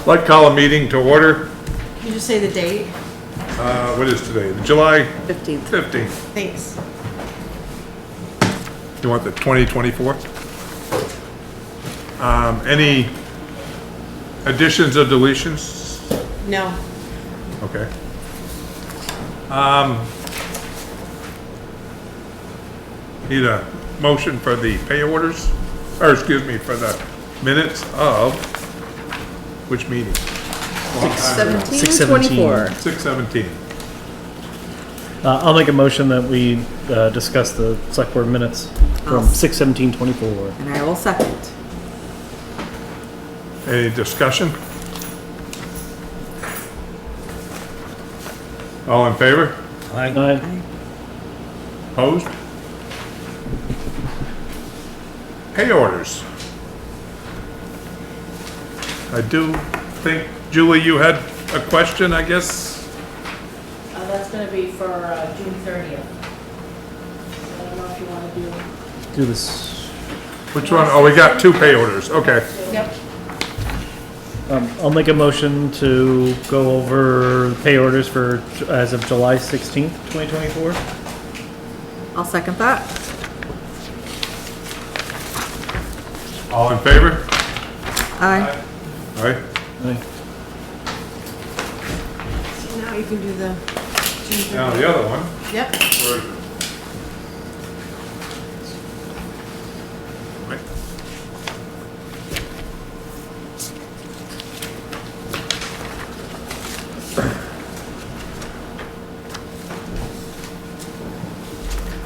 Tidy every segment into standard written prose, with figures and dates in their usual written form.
Like call a meeting to order. Can you just say the date? What is today? July 15th. 15th. Thanks. You want the 2024? Any additions or deletions? No. Okay. Need a motion for the pay orders, or excuse me, for the minutes of which meeting? 6/17/24. 6/17. I'll make a motion that we discuss the select board minutes from 6/17/24. And I will second. Any discussion? All in favor? Aye. Opposed? Pay orders. I do think, Julie, you had a question, I guess? That's gonna be for June 30th. I don't know if you wanna do. Do this. Which one? Oh, we got two pay orders, okay. Yep. I'll make a motion to go over the pay orders for as of July 16th, 2024. I'll second that. All in favor? Aye. Aye. Aye. So now you can do the June Now 30th. the other one. Yep. Where is it? Wait.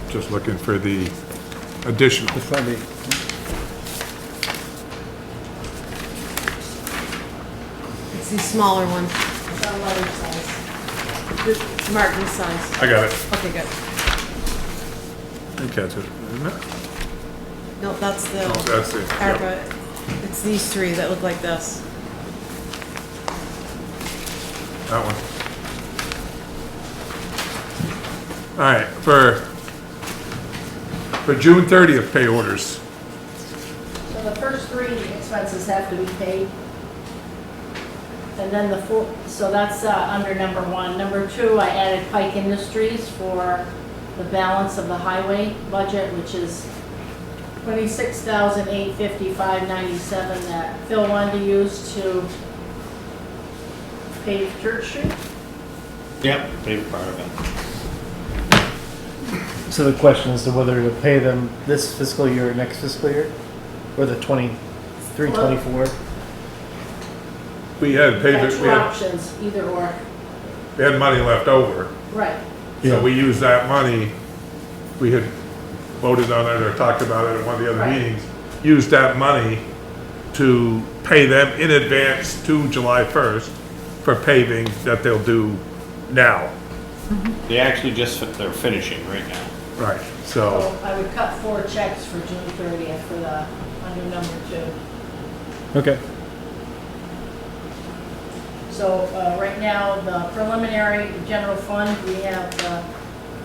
Just looking for the additional. It's the smaller one. It's on letter size. It's marked in size. I got it. Okay, good. I catch it, isn't it? No, that's the Oh, that's it. Yep. ARPA. It's these three that look like this. That one. All right, for June 30th pay orders. So the first three expenses have to be paid. And then the four, so that's under number one. Number two, I added Pike Industries for the balance of the highway budget, which is $26,855.97 that Phil wanted to use to pave Church Street. Yep, they were part of it. So the question is to whether to pay them this fiscal year or next fiscal year, or the 23, 24. We had paid Got it, two options, either or. we had money left over. Right. So Yeah. we used that money, we had voted on it or talked about it at one of the other Right. meetings, used that money to pay them in advance to July 1st for paving that they'll do now. They actually they're finishing right now. Right, So so, I would cut 4 checks for June 30th for the, under number 2. Okay. So, right now, the preliminary general fund, we have,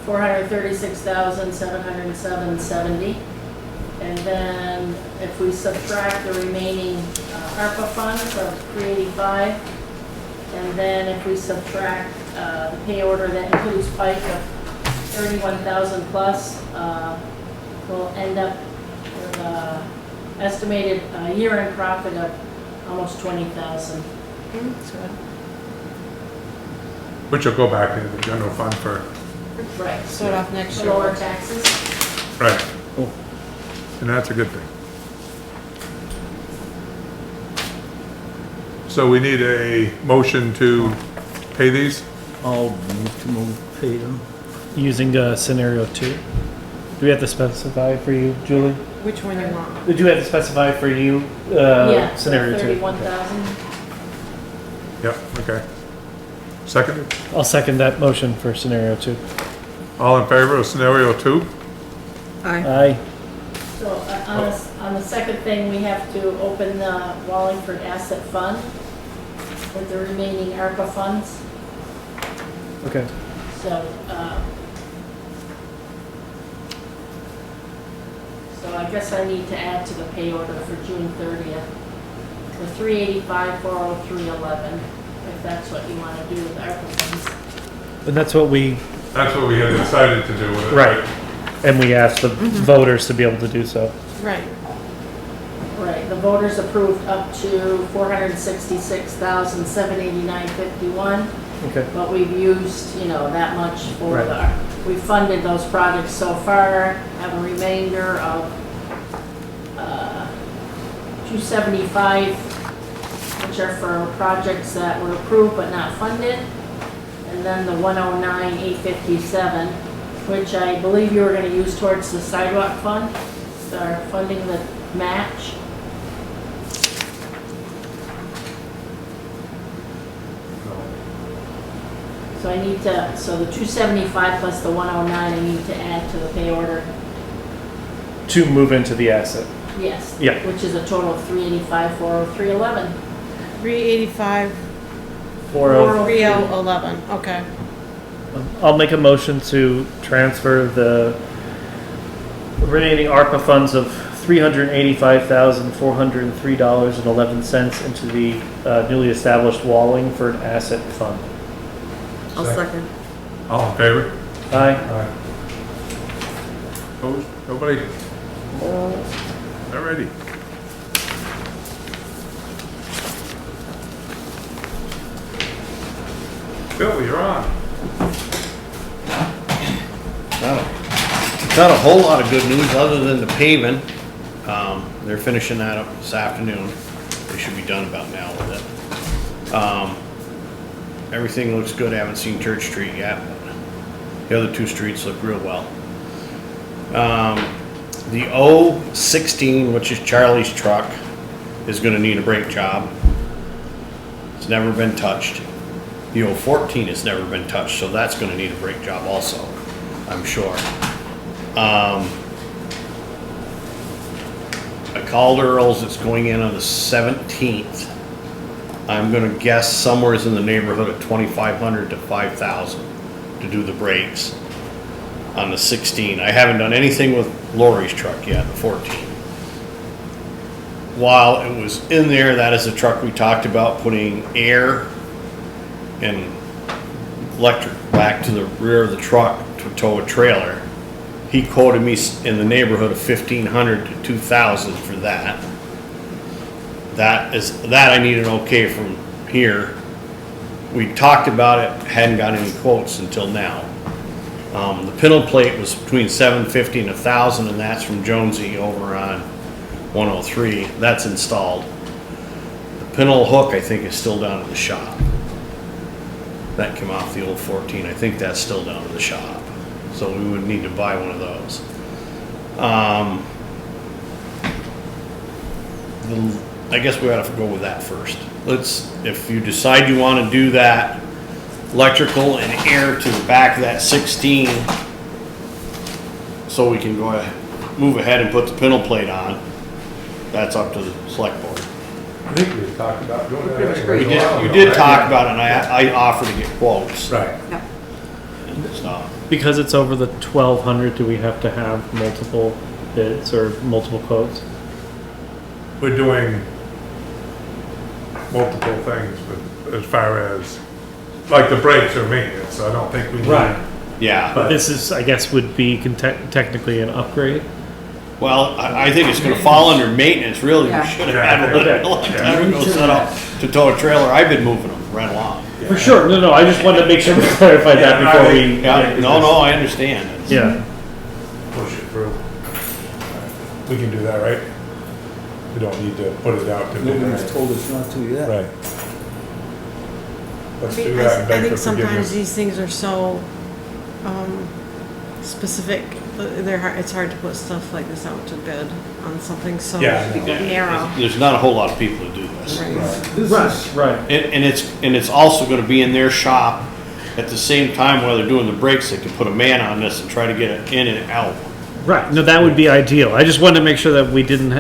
436,707.70. And then if we subtract the remaining, ARPA funds of 385, and then if we subtract, the pay order that includes Pike of 31,000 plus, we'll end up with, estimated, year-end profit of almost 20,000. That's good. which will go back into the general fund for, Right. Start off next For year. lower taxes. right, Cool. and that's a good thing. So we need a motion to pay these? I'll move pay them. Using scenario 2. Do we have to specify for you, Julie? Which one you want? Did you have to specify for you Yeah, scenario 2? 31,000. Yep, okay. Seconded? I'll second that motion for scenario 2. All in favor of scenario 2? Aye. Aye. So on the second thing, we have to open the Wallingford Asset Fund with the remaining ARPA funds. Okay. So I guess I need to add to the pay order for June 30th. the 385, 40311, if that's what you want to do with ARPA funds. And that's what we, That's what we had decided to do with it. right, and we asked the voters to be able to do so. Right. Right, the voters approved up to 466,789.51, Okay. but we've used, that much for Right. we funded those projects so far, have a remainder of 275, which are for projects that were approved but not funded, and then the 109,857, which I believe you were gonna use towards the sidewalk fund, or funding the match. So I need to, so the 275 plus the 109, I need to add to the pay order, To move into the asset. yes. Yeah. Which is a total of 385, 40311. 385, 40. 3011, okay. I'll make a motion to transfer the remaining ARPA funds of $385,403.11 into the newly established Walling for an asset fund. I'll second. All in favor? Aye. Aye. Opposed? Nobody? Alrighty. Bill, you're on. Not a whole lot of good news other than the paving. They're finishing that up this afternoon. They should be done about now with it. Everything looks good. I haven't seen Church Street yet, but the other two streets look real well. The 016, which is Charlie's truck, is gonna need a brake job. It's never been touched. The 014 has never been touched, so that's gonna need a brake job also, I'm sure. I called Earl's, it's going in on the 17th. I'm gonna guess somewhere in the neighborhood of 2,500 to 5,000 to do the brakes on the 16. I haven't done anything with Lori's truck yet, the 14. While it was in there, that is the truck we talked about putting air and electric back to the rear of the truck to tow a trailer. He quoted me in the neighborhood of 1,500 to 2,000 for that. That I need an okay from here. We talked about it, hadn't got any quotes until now. The pintle plate was between 750 and 1,000, and that's from Jonesy over on 103. That's installed. The pintle hook, I think, is still down at the shop. That came off the old 14. I think that's still down at the shop. So we would need to buy one of those. I guess we ought to go with that first. If you decide you want to do that, electrical and air to the back of that 16, so we can go ahead, move ahead and put the pintle plate on, that's up to the select board. I think we talked about doing that. We did, you did talk about it, and I offered to get quotes Right. Yep. and stuff. Because it's over the 1,200, do we have to have multiple bids or multiple quotes? We're doing multiple things, but as far as, like the brakes are maintenance, I don't think we need. Yeah, But this is, I guess, would be technically an upgrade. well, I think it's gonna fall under maintenance, really. We Yeah. should have Yeah. had it a long time ago set up to tow a trailer. I've been moving them right along. For sure, no, I just wanted to make sure we clarified that Yeah, before we. Yeah, no, I understand. It's- Yeah, Push it through. We can do that, right? We don't need to put it out to bid. Nobody's right? told us not to yet. Right. Let's do I that and I beg think for sometimes forgiveness. these things are so, specific, it's hard to put stuff like this out to bid on something so Yeah. narrow. There's not a whole lot of people who do this. Right. This is, right. And it's also gonna be in their shop at the same time while they're doing the brakes, they can put a man on this and try to get it in and out. Right, no, that would be ideal. I just wanted to make sure that we didn't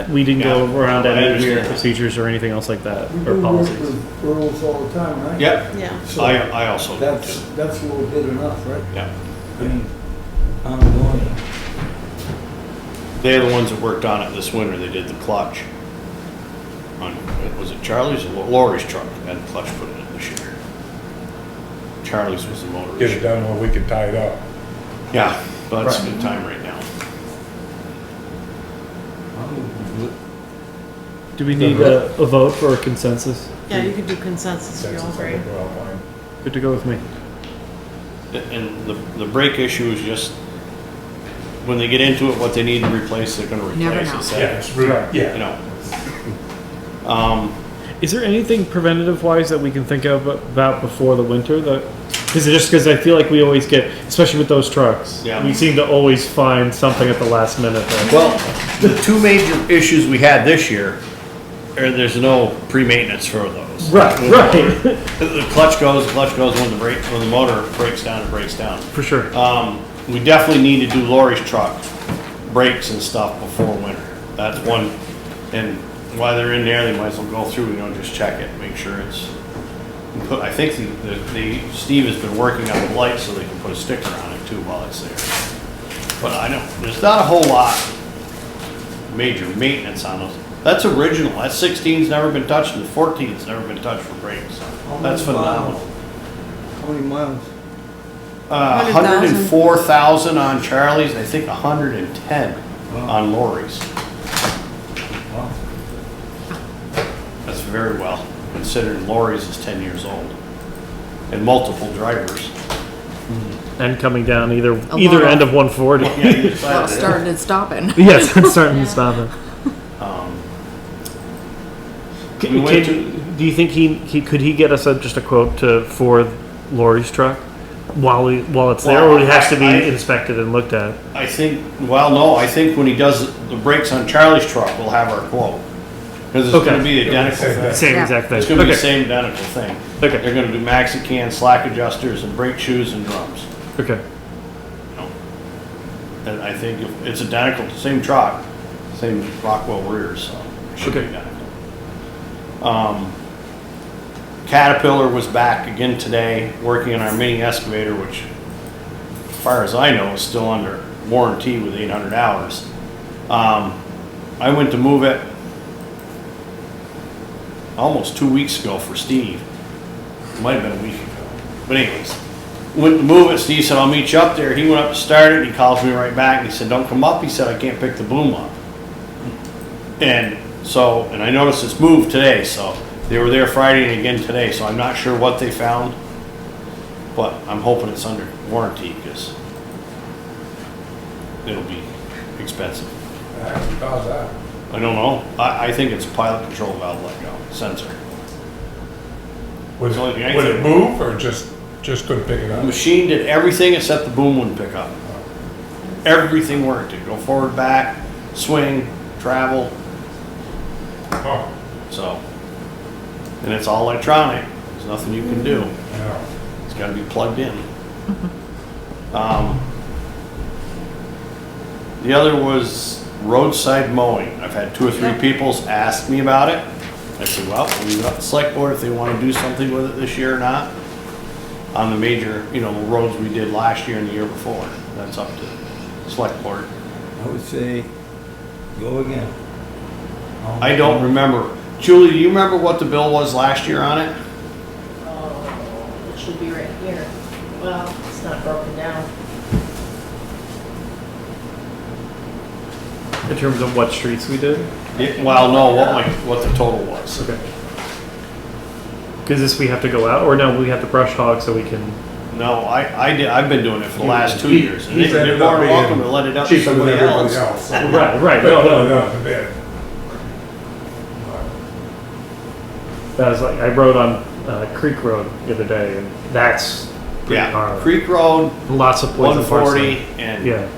go Yeah. around I any understand. weird procedures or anything else like that, we or do work policies. with Earls all the time, right? Yep, Yeah. So I also do that's, too. that's a little bit enough, right? Yeah. I mean, ongoing. They're the ones that worked on it this winter, they did the clutch. on, was it Charlie's or Lori's truck had the clutch put in it this year? Charlie's was the motor Get it issue. done where we can tie it up. Yeah, but it's a good time right now. Do we need a vote for a consensus? Yeah, you could do consensus if you all Consensus, I agree. think we're all fine. Good to go with me. And the brake issue is just, when they get into it, what they need to replace, they're gonna Never replace. know. It's Yeah, that, it's really, Right. you yeah. know. Is there anything preventative wise that we can think of about before the winter? That is it just because I feel like we always get, especially with those trucks, Yeah. we seem to always find something at the last minute. That, Well, the two major issues we had this year, are there's no pre-maintenance for those. right. The clutch goes when the motor breaks down, it breaks down. For sure. We definitely need to do Lori's truck, brakes and stuff before winter. That's one, and while they're in there, they might as well go through, just check it, make sure it's, I think Steve has been working on the lights so they can put a sticker on it too while it's there. But I know, there's not a whole lot major maintenance on those. That's original, that 16's never been touched and the 14's never been touched for brakes. That's phenomenal. How many miles? 104,000 on Charlie's, and I think 110 on Lori's. Wow. That's very well, considering Lori's is 10 years old. And multiple drivers. And coming down either lot end of- of 140. Yeah, either side Well, of it. starting and stopping. Yes, it's starting to stop it. We went Do you think he could he get us just a quote for Lori's truck while it's there, Well, or it has to be I- inspected and looked at? I think, no, I think when he does the brakes on Charlie's truck, we'll have our quote. Because it's Okay. gonna be the identical thing. Same Yeah. exact thing. It's gonna be the Okay. same identical thing. Okay. They're gonna do Maxican, slack adjusters, and brake shoes and drums. Okay. And I think it's identical, same truck, same Rockwell rears, so it should be Okay. identical. Caterpillar was back again today, working on our mini excavator, which, as far as I know, is still under warranty with 800 hours. I went to move it almost 2 weeks ago for Steve. It might have been a week ago. But anyways, went to move it. Steve said, I'll meet you up there. He went up to start it. He calls me right back. And he said, don't come up. He said, I can't pick the boom up. And so, and I noticed it's moved today. So they were there Friday and again today. So I'm not sure what they found. But I'm hoping it's under warranty because it'll be expensive. How's that? I don't know. I think it's a pilot control valve let go sensor. Would It's only the it, would it thing. move or just couldn't pick it The up? machine did everything except the boom wouldn't pick up. Everything worked. It'd go forward, back, swing, travel. Oh, So, and it's all electronic. There's nothing you can do. yeah. It's got to be plugged in. The other was roadside mowing. I've had 2 or 3 people ask me about it. I said, well, we'll leave it up to the select board if they want to do something with it this year or not. On the major, the roads we did last year and the year before. That's up to the select board. I would say, go again. I don't remember. Julie, do you remember what the bill was last year on it? It should be right here. Well, it's not broken down. In terms of what streets we did? Well, no, what the total was. Okay. Because this we have to go out, or no, we have to brush hog so we can. No, I've been doing it for the last 2 years. And He's they're ended more up than being welcome to let it up to cheaper than somebody everybody else. else. Right. No. The bid. That was like I rode on Creek Road the other day, and that's pretty Yeah, hard. Creek Road, Lots of poison 140, parsnip. and Yeah.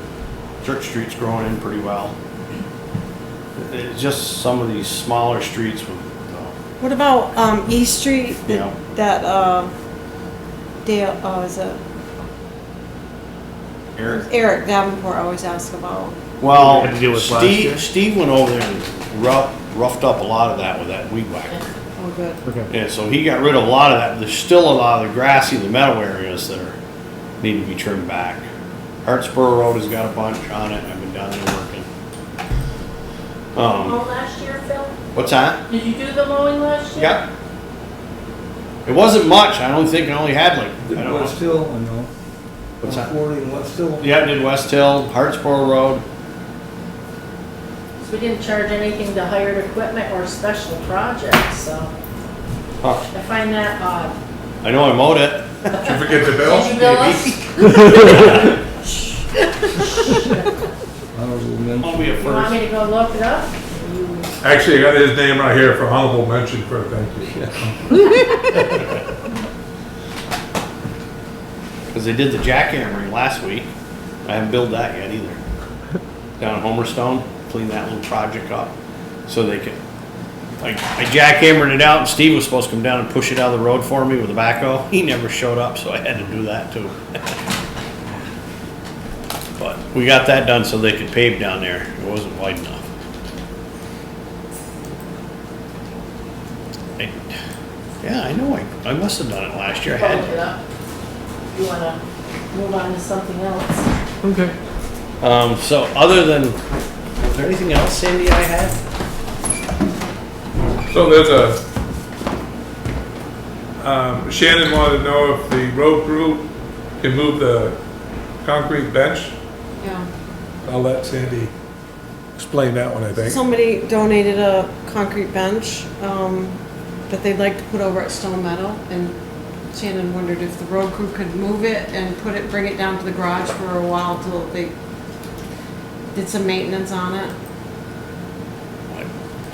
Church Street's growing in pretty well. It's just some of these smaller streets with, What about, East Street? Yeah. That, Dale, is it Eric. Eric Davenport always asks about? Well, Had to deal with last year? Steve went over there and roughed up a lot of that with that weed whacker. Oh, good. Okay. Yeah, so he got rid of a lot of that. There's still a lot of the grassy, the meadow areas that need to be trimmed back. Hartsboro Road has got a bunch on it. I've been down there working. Oh, last year, Phil? What's that? Did you do the mowing last year? Yep. It wasn't much, I don't think, I only had like, I Did don't know. West Hill, I know. What's that? 140 and West Hill. Yeah, did West Hill, Hartsboro Road. So we didn't charge anything to hired equipment or special projects, so Huh. I find that odd. I know I mowed it. Did you forget the bill? Did you bill us? Honorable I'll mention. be a You want me first. to go look it up? Actually, I got his name right here for honorable mention for a thank you. Cause they did the jackhammering last week. I haven't billed that yet either. Down at Homerstone, cleaned that little project up. So they could, like, I jackhammered it out and Steve was supposed to come down and push it out of the road for me with a backhoe. He never showed up, so I had to do that too. But we got that done so they could pave down there. It wasn't wide enough. Yeah, I know, I must have done it last year. I Go had look it to. up. You wanna move on to something else? Okay. So other than, was there anything else, Sandy, I had? So there's Shannon wanted to know if the road crew can move the concrete bench. Yeah. I'll let Sandy explain that one, I think. Somebody donated a concrete bench, that they'd like to put over at Stone Meadow, and Shannon wondered if the road crew could move it and bring it down to the garage for a while till they did some maintenance on it.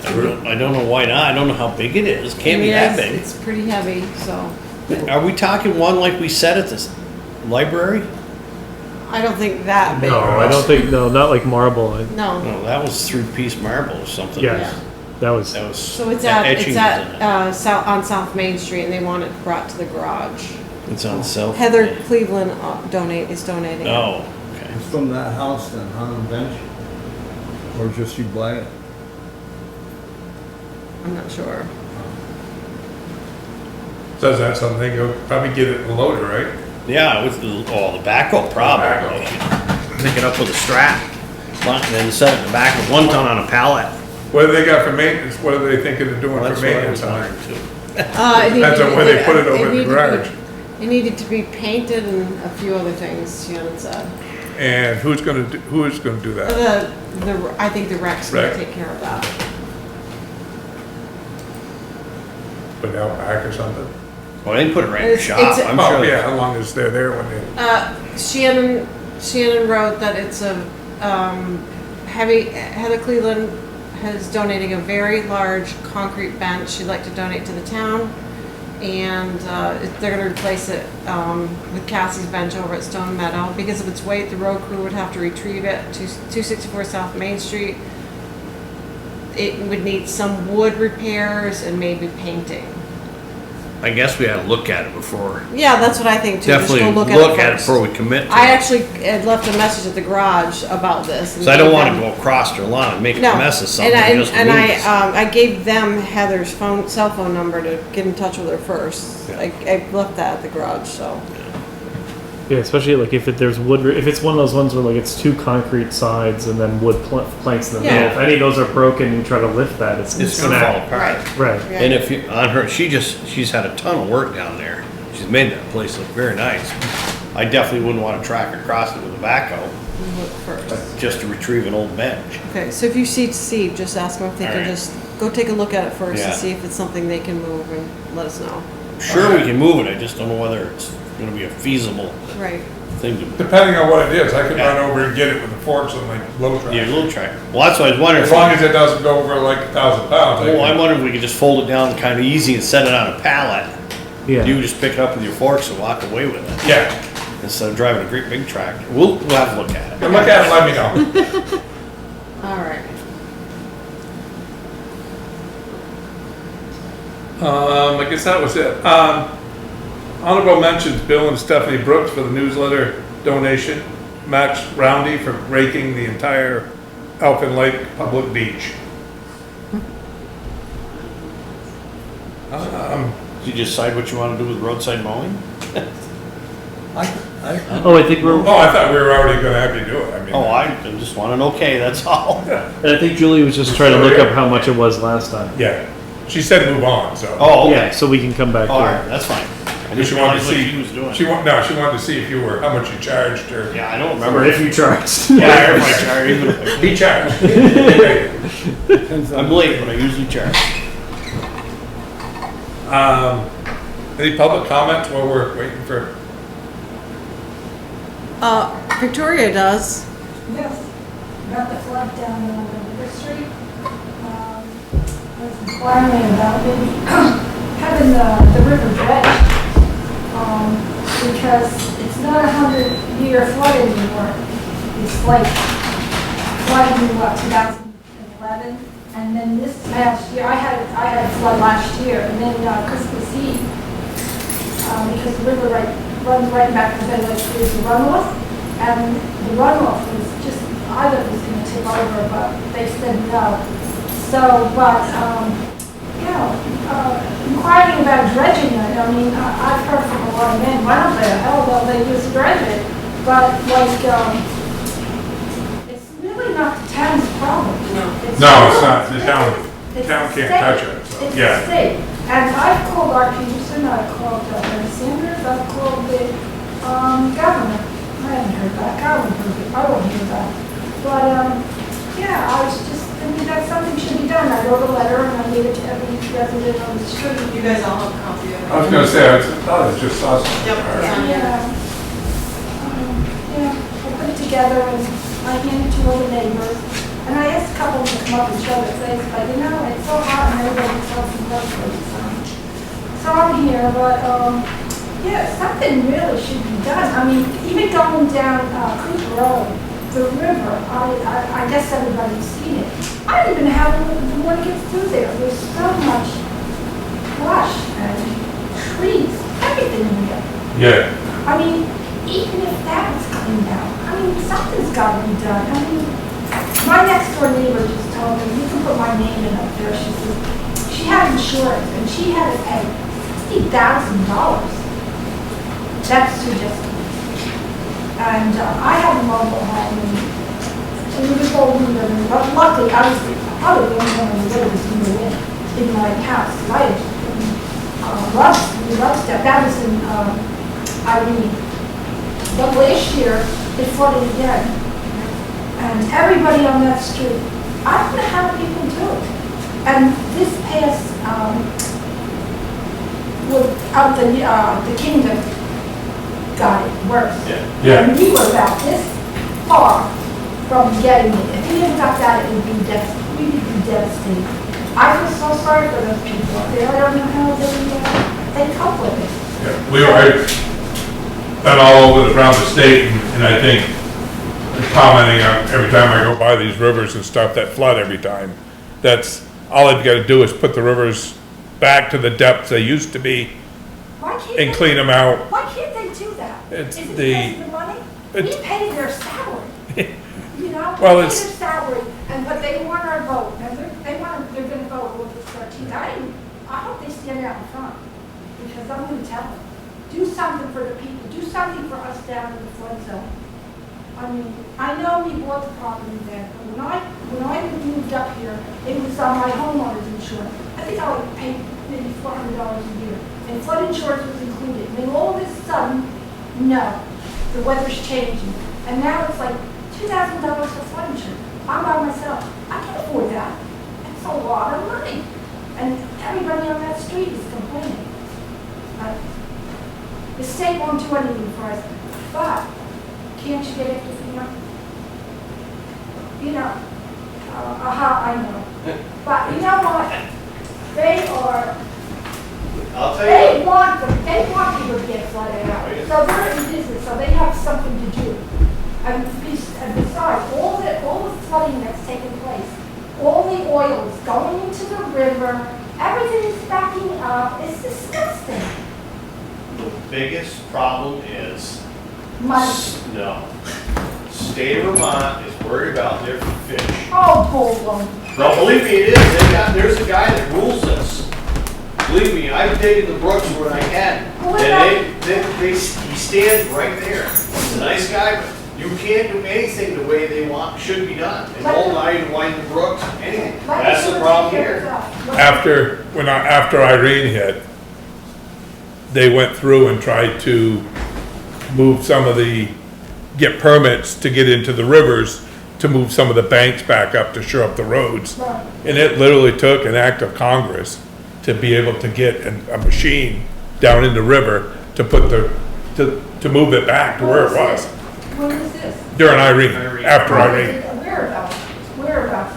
I don't know why not. I don't know how big it is. Can't be Yeah, that big. It's pretty heavy, so Are we talking one like we said at this library? I don't think that big. No, I don't think, no, not like marble. No. No, that was 3-piece marble or something. Yes, that was, That was. So it's that at, etching it's was in it. at, on South Main Street, and they want it brought to the garage. It's on South. Heather Cleveland is donating it. Oh, okay. It's from that house then, on the bench? Or just you buy it? I'm not sure. Says that's something, you'll probably get it in a loader, right? Yeah, with the backhoe probably. Pick it up with a strap, and then set it in the back with 1 ton on a pallet. What do they got for maintenance? What are they thinking of doing Well, for that's what I maintenance was on wondering it? too. Depends on where they put it over in the garage. It needed to be painted and a few other things, Shannon said. And who is gonna do that? I think the Rex will Rec. take care of that. Put it out back or something? Well, they put it right in the It's- shop, it's- I'm Oh, sure. yeah, how long is they're there when they, Shannon wrote that it's a, Heather Cleveland is donating a very large concrete bench she'd like to donate to the town. And, they're gonna replace it, with Cassie's bench over at Stone Meadow. Because of its weight, the road crew would have to retrieve it to 264 South Main Street. It would need some wood repairs and maybe painting. I guess we had to look at it before. Yeah, that's what I think too. Definitely Just go look look at it first. before we commit to I it. actually had left a message at the garage about this. and So I don't gave wanna them- go across their lawn and make a No, mess of something and just to and lose. I gave them Heather's cell phone number to get in touch with her first. Yeah. I left that at the garage, so. yeah, especially like if there's wood, if it's one of those ones where like it's 2 concrete sides and then wood planks in the middle. Yeah. If any of those are broken, you try to lift that, it's It's gonna fall apart. Right. Yeah. And if you, on her, she's had a ton of work down there. She's made that place look very nice. I definitely wouldn't wanna track across it with a backhoe, Look first. just to retrieve an old bench. Okay, so if you see Steve, just ask him if they can Alright. just go take a look at it first Yeah. and see if it's something they can move and let us know. Sure, we can move it, I just don't know whether it's gonna be a feasible Right. thing to move. depending on what it is, I could Yeah. run over and get it with the forks on my low Yeah, a track. little track. Well, that's what I was wondering. As long as it doesn't go over like 1,000 pounds. I Well, I'm can- wondering if we could just fold it down kinda easy and set it on a pallet. Yeah. You just pick it up with your forks and walk away with it, Yeah, instead of driving a great big tractor. We'll have to look at it. and look at it, let me know. All right. I guess that was it. Honorable mentions Bill and Stephanie Brooks for the newsletter donation. Max Roundy for raking the entire Elfin Lake public beach. Did you decide what you wanna do with roadside mowing? I, Oh, I think we're, Oh, I thought we were already gonna have you do it, I mean. Oh, I just want an okay, that's all. and I think Julie was just trying to look up how much it was last time. Yeah, she said move on, so. Oh, Yeah, okay. so we can come back All to right, it. that's fine. I She just wanted wanted to to see what see, she was doing. she wanted to see if you were, how much you charged her. Yeah, I don't Or remember. if you charged. Yeah, if I charge, even if Be charged. I'm late, but I usually charge. Any public comments while we're waiting for, Victoria does. Yes, about the flood down on River Street. I was inquiring about maybe having the river dredged, because it's not 100-year flood anymore. It's like flooding in, 2011, and then this past year, I had a flood last year, and then Christmas Eve, because the river runs right back to the lake, there's a runoff. And the runoff was just, I thought it was going to tip over, but they said no. So, but, inquiring about dredging it, I mean, I've heard from a lot of men, why don't they use dredge it? But like, it's really not the town's problem. no, it's not, the town It's can't state. touch it, so, It's the yeah. state. And I've called Art Peterson, I've called Bernie Sanders, I've called the governor. I haven't heard back, I won't hear back. But, I was just thinking that something should be done. I wrote a letter and I gave it to every resident on the street. You guys all have a copy of it. I was gonna say, I thought it was just us. Yep, it's on here. I put it together and I handed it to all the neighbors. And I asked a couple to come up and show their face, but it's so hot and everybody tells some places. So I'm here, but, something really should be done. I mean, even going down Creek Road, the river, I guess everybody's seen it. I don't even know how the water gets through there. There's so much brush and trees, everything in there. Yeah, I mean, even if that was cleaned out, I mean, something's got to be done. I mean, my next door neighbor just told me, you can put my name in up there. She said, she had insurance and she had to pay $60,000. That's too distant. And I have a mobile home and we just all moved in. But luckily, I was probably the only one in the village who moved in my house. I love stuff. That was in Irene. But last year, it flooded again. And everybody on that street, I don't know how people do it. And this past, out the kingdom, got it worse. yeah. And we were about this far from getting it. If we hadn't got that, it would be we would be devastated. I feel so sorry for those people up there. I don't know how they cope with it. Yeah, I've been all over around the state, and I think commenting on every time I go by these rivers and stuff that flood every time. That's all I've got to do is put the rivers back to the depths they used to be Why can't and they- clean them out. Why can't they do that? It's Is it the- because of the money? We it's- pay their salary. You know, Well, we pay it's- their salary, but they want our vote, and they're going to vote August 13th. I hope they stand out in front, because I'm going to tell them, do something for the people, do something for us down in the flood zone. I mean, I know we bought the property then, but when I moved up here, it was on my homeowner's insurance. I think I paid maybe $400 a year, and flood insurance was included. And then all of a sudden, no, the weather's changing, and now it's like $2,000 for flood insurance. I'm by myself. I can't afford that. It's a lot of money, and everybody on that street is complaining. The state won't do anything for us, but can't you get it to I know. But you know what? They are, I'll tell they want people to get flooded out. So they're in business, so they have something to do. And besides, all the flooding that's taking place, all the oil is going into the river, everything is backing up, it's disgusting. The biggest problem is, Money. no, state of Vermont is worried about their fish. Oh, poor one. No, believe me, it is. There's a guy that rules this. Believe me, I've dated the brooks when I can. But what about, He stands right there. He's a nice guy, but you can't do anything the way they want, should be done. And whole night, wind the brooks, anything. let That's people the problem take care of here. stuff. After Irene hit, they went through and tried to move get permits to get into the rivers, to move some of the banks back up to shore up the roads. Right. And it literally took an act of Congress to be able to get a machine down in the river to put to move it back to where it was When was this? during Irene, after Irene. Whereabouts? Whereabouts?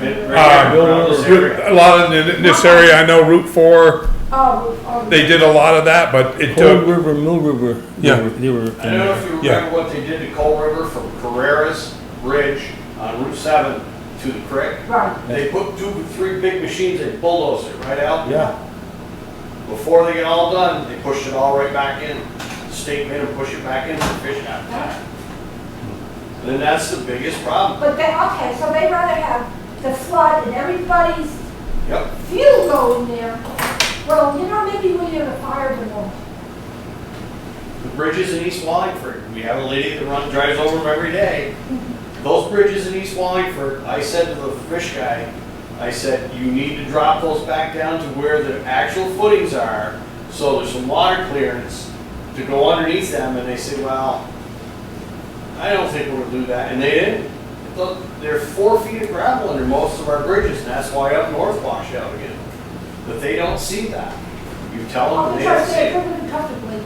A lot in this area, I know Route 4, Oh, they did a lot of that, but it Cold took, River, Mill River. Yeah. They were. I don't know if you Yeah. remember what they did to Coal River from Carreras Bridge on Route 7 to the creek. right. They put 2 or 3 big machines, they bulldoze it right out. Yeah. Before they get all done, they pushed it all right back in. The state made them push it back in for fish habitat. And then that's the biggest problem. But okay, so they rather have the flood and everybody's Yep. fuel go in there. Well, maybe we need to fire them all. The bridges in East Wallingford, we have a lady that drives over them every day. Those bridges in East Wallingford, I said to the fish guy, I said, you need to drop those back down to where the actual footings are, so there's some water clearance to go underneath them. And they said, well, I don't think we'll do that. And they didn't. They're 4 feet of gravel under most of our bridges, and that's why up north wash out again. But they don't see that. You tell them, they don't Because see they're it. living comfortably.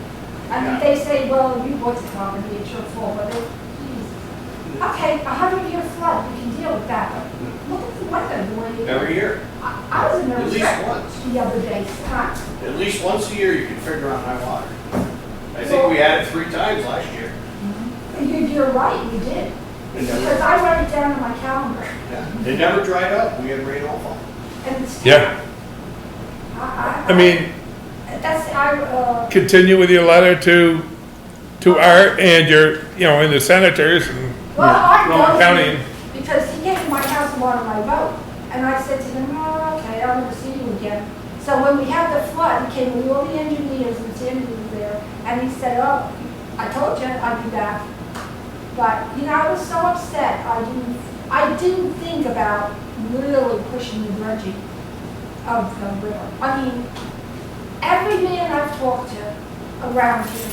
Yeah. And they say, well, you bought the property, it's your fault, but geez. Okay, 100-year flood, we can deal with that, but look at the weather, the way it is. Every year, I was in at a least wreck once. the other day, Scott. At least once a year, you can figure out high water. I think we had it 3 times last year. You're right, you did. It never- Because I wrote it down on my calendar. Yeah. It never dried up. We had rain all fall. And it's. yeah. I mean, continue with your letter to Art and and the senators and Well, Art Rowan knows County. me because he came to my house and wanted my vote. And I said to him, oh, okay, I'll never see you again. So when we had the flood, he came with all the engineers and Sandy was there. And he said, oh, I told you I'd be back. But, I was so upset. I didn't think about really pushing the dredging of the river. I mean, every man I've talked to around here,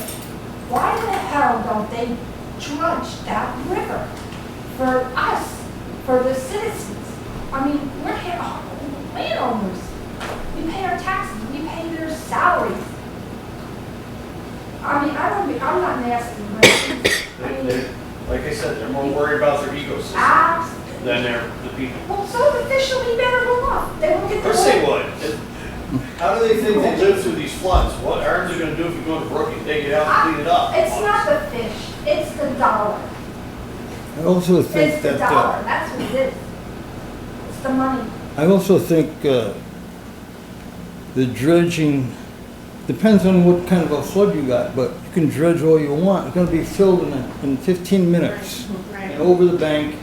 why the hell don't they drudge that river for us, for the citizens? I mean, we're here, landowners. We pay our taxes, we pay their salaries. I mean, I'm not nasty, but Like I said, they're more worried about their ecosystem abs. than the people. Well, so the fish will be better off. They won't get Of the. course they would. How do they think they live through these floods? What arms are going to do if you go to Brook and dig it out and clean it up? It's not the fish, it's the dollar. I also think It's the that, dollar, that's what it is. It's the money. I also think, the dredging, depends on what kind of a flood you got, but you can dredge all you want. It's gonna be filled in 15 minutes. And over the bank,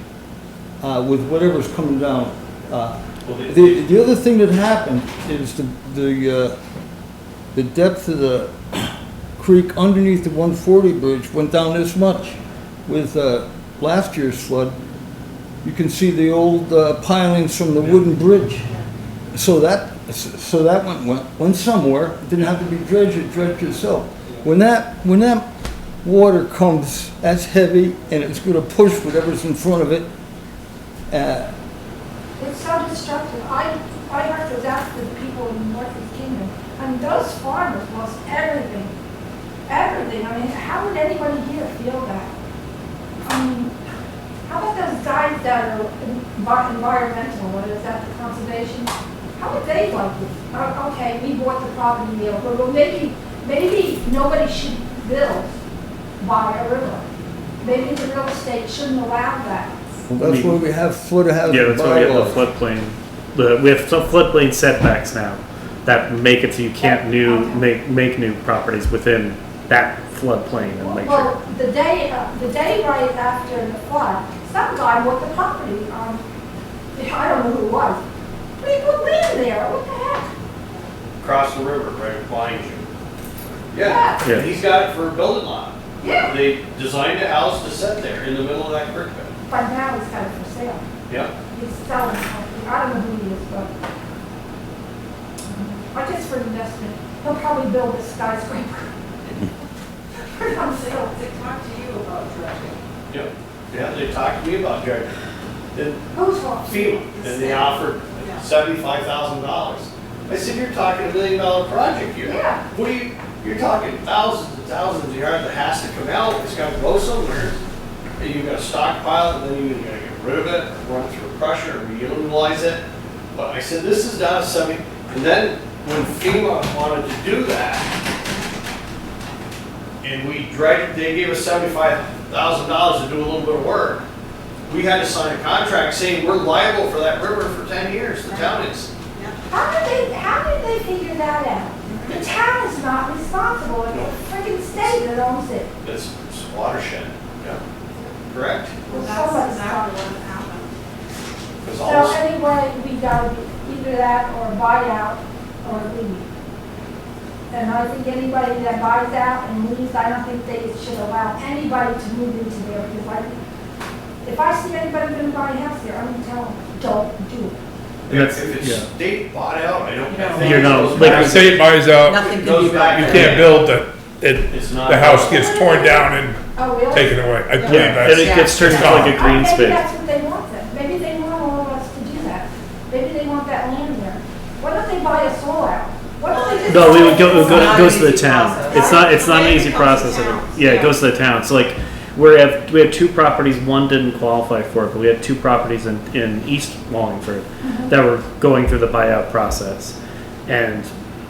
with whatever's coming down. The other thing that happened is the depth of the creek underneath the 140 bridge went down this much. With last year's flood, you can see the old pilings from the wooden bridge. So that went somewhere. It didn't have to be dredged. It dredged itself. When that water comes, that's heavy, and it's going to push whatever's in front of it. It's so destructive. I heard those after the people in Northeast Kingdom. I mean, those farmers lost everything. Everything. I mean, how would anybody here feel that? I mean, how about those guys that are environmental, what is that, the conservation? How would they like it? Okay, we bought the property deal, but well, maybe nobody should build by a river. Maybe the real estate shouldn't allow that. Well, that's why we have flood hazard Yeah, that's why we have the bylaws. floodplain. We have some floodplain setbacks now that make it so you can't make new properties within that floodplain and make sure. Well, the day right after the flood, some guy bought the property. I don't know who it was. But he put land there. What the heck? Across the river, right behind you. Yeah, Yeah. and he's got it for a building lot. Yeah, They designed a house to sit there in the middle of that creek bed. but now he's got it for sale. Yep. He's selling something, I don't know who he is, but. I guess for investment, he'll probably build a skyscraper. For on sale. They talk to you about dredging. Yep. Yeah, they talked to me about dredging. Then Who's fault? FEMA, and they offered $75,000. I said, you're talking $1 million project here. Yeah. What do you, you're talking thousands and thousands of yards that has to come out, it's gotta go somewhere. And you've got to stockpile it, and then you gotta get rid of it, run it through a crusher, reutilize it. But I said, this is down to 70, and then when FEMA wanted to do that, and we dredged, they gave us $75,000 to do a little bit of work. We had to sign a contract saying we're liable for that river for 10 years, the town is. How did they figure that out? The town is not responsible, it's the freaking state that owns it. It's watershed, yeah, correct. Well, That's somebody's exactly responsible. what happened. Because So all this, anyway, we gotta do either that or buy out or leave. And I think anybody that buys out and leaves, I don't think they should allow anybody to move into there, because if I see anybody gonna buy a house there, I'm gonna tell them, don't do it. That's, if yeah. it's state bought out, I don't think You're it not- goes like back. The state buys out, Nothing It can goes be back you built. to- can't build it, It's not. the house gets torn down and Oh, really? taken away. I believe Yeah, and it that's, gets turned into like a green Maybe space. that's what they want then. Maybe they want all of us to do that. Maybe they want that land there. What if they buy us all out? What if they just? No, we buy would go, us it all out? goes to the easy town. process. It's not an easy process. Yeah, it goes to the town. So like, we have two properties, one didn't qualify for it, but we had two properties in East Wallingford that were going through the buyout process. And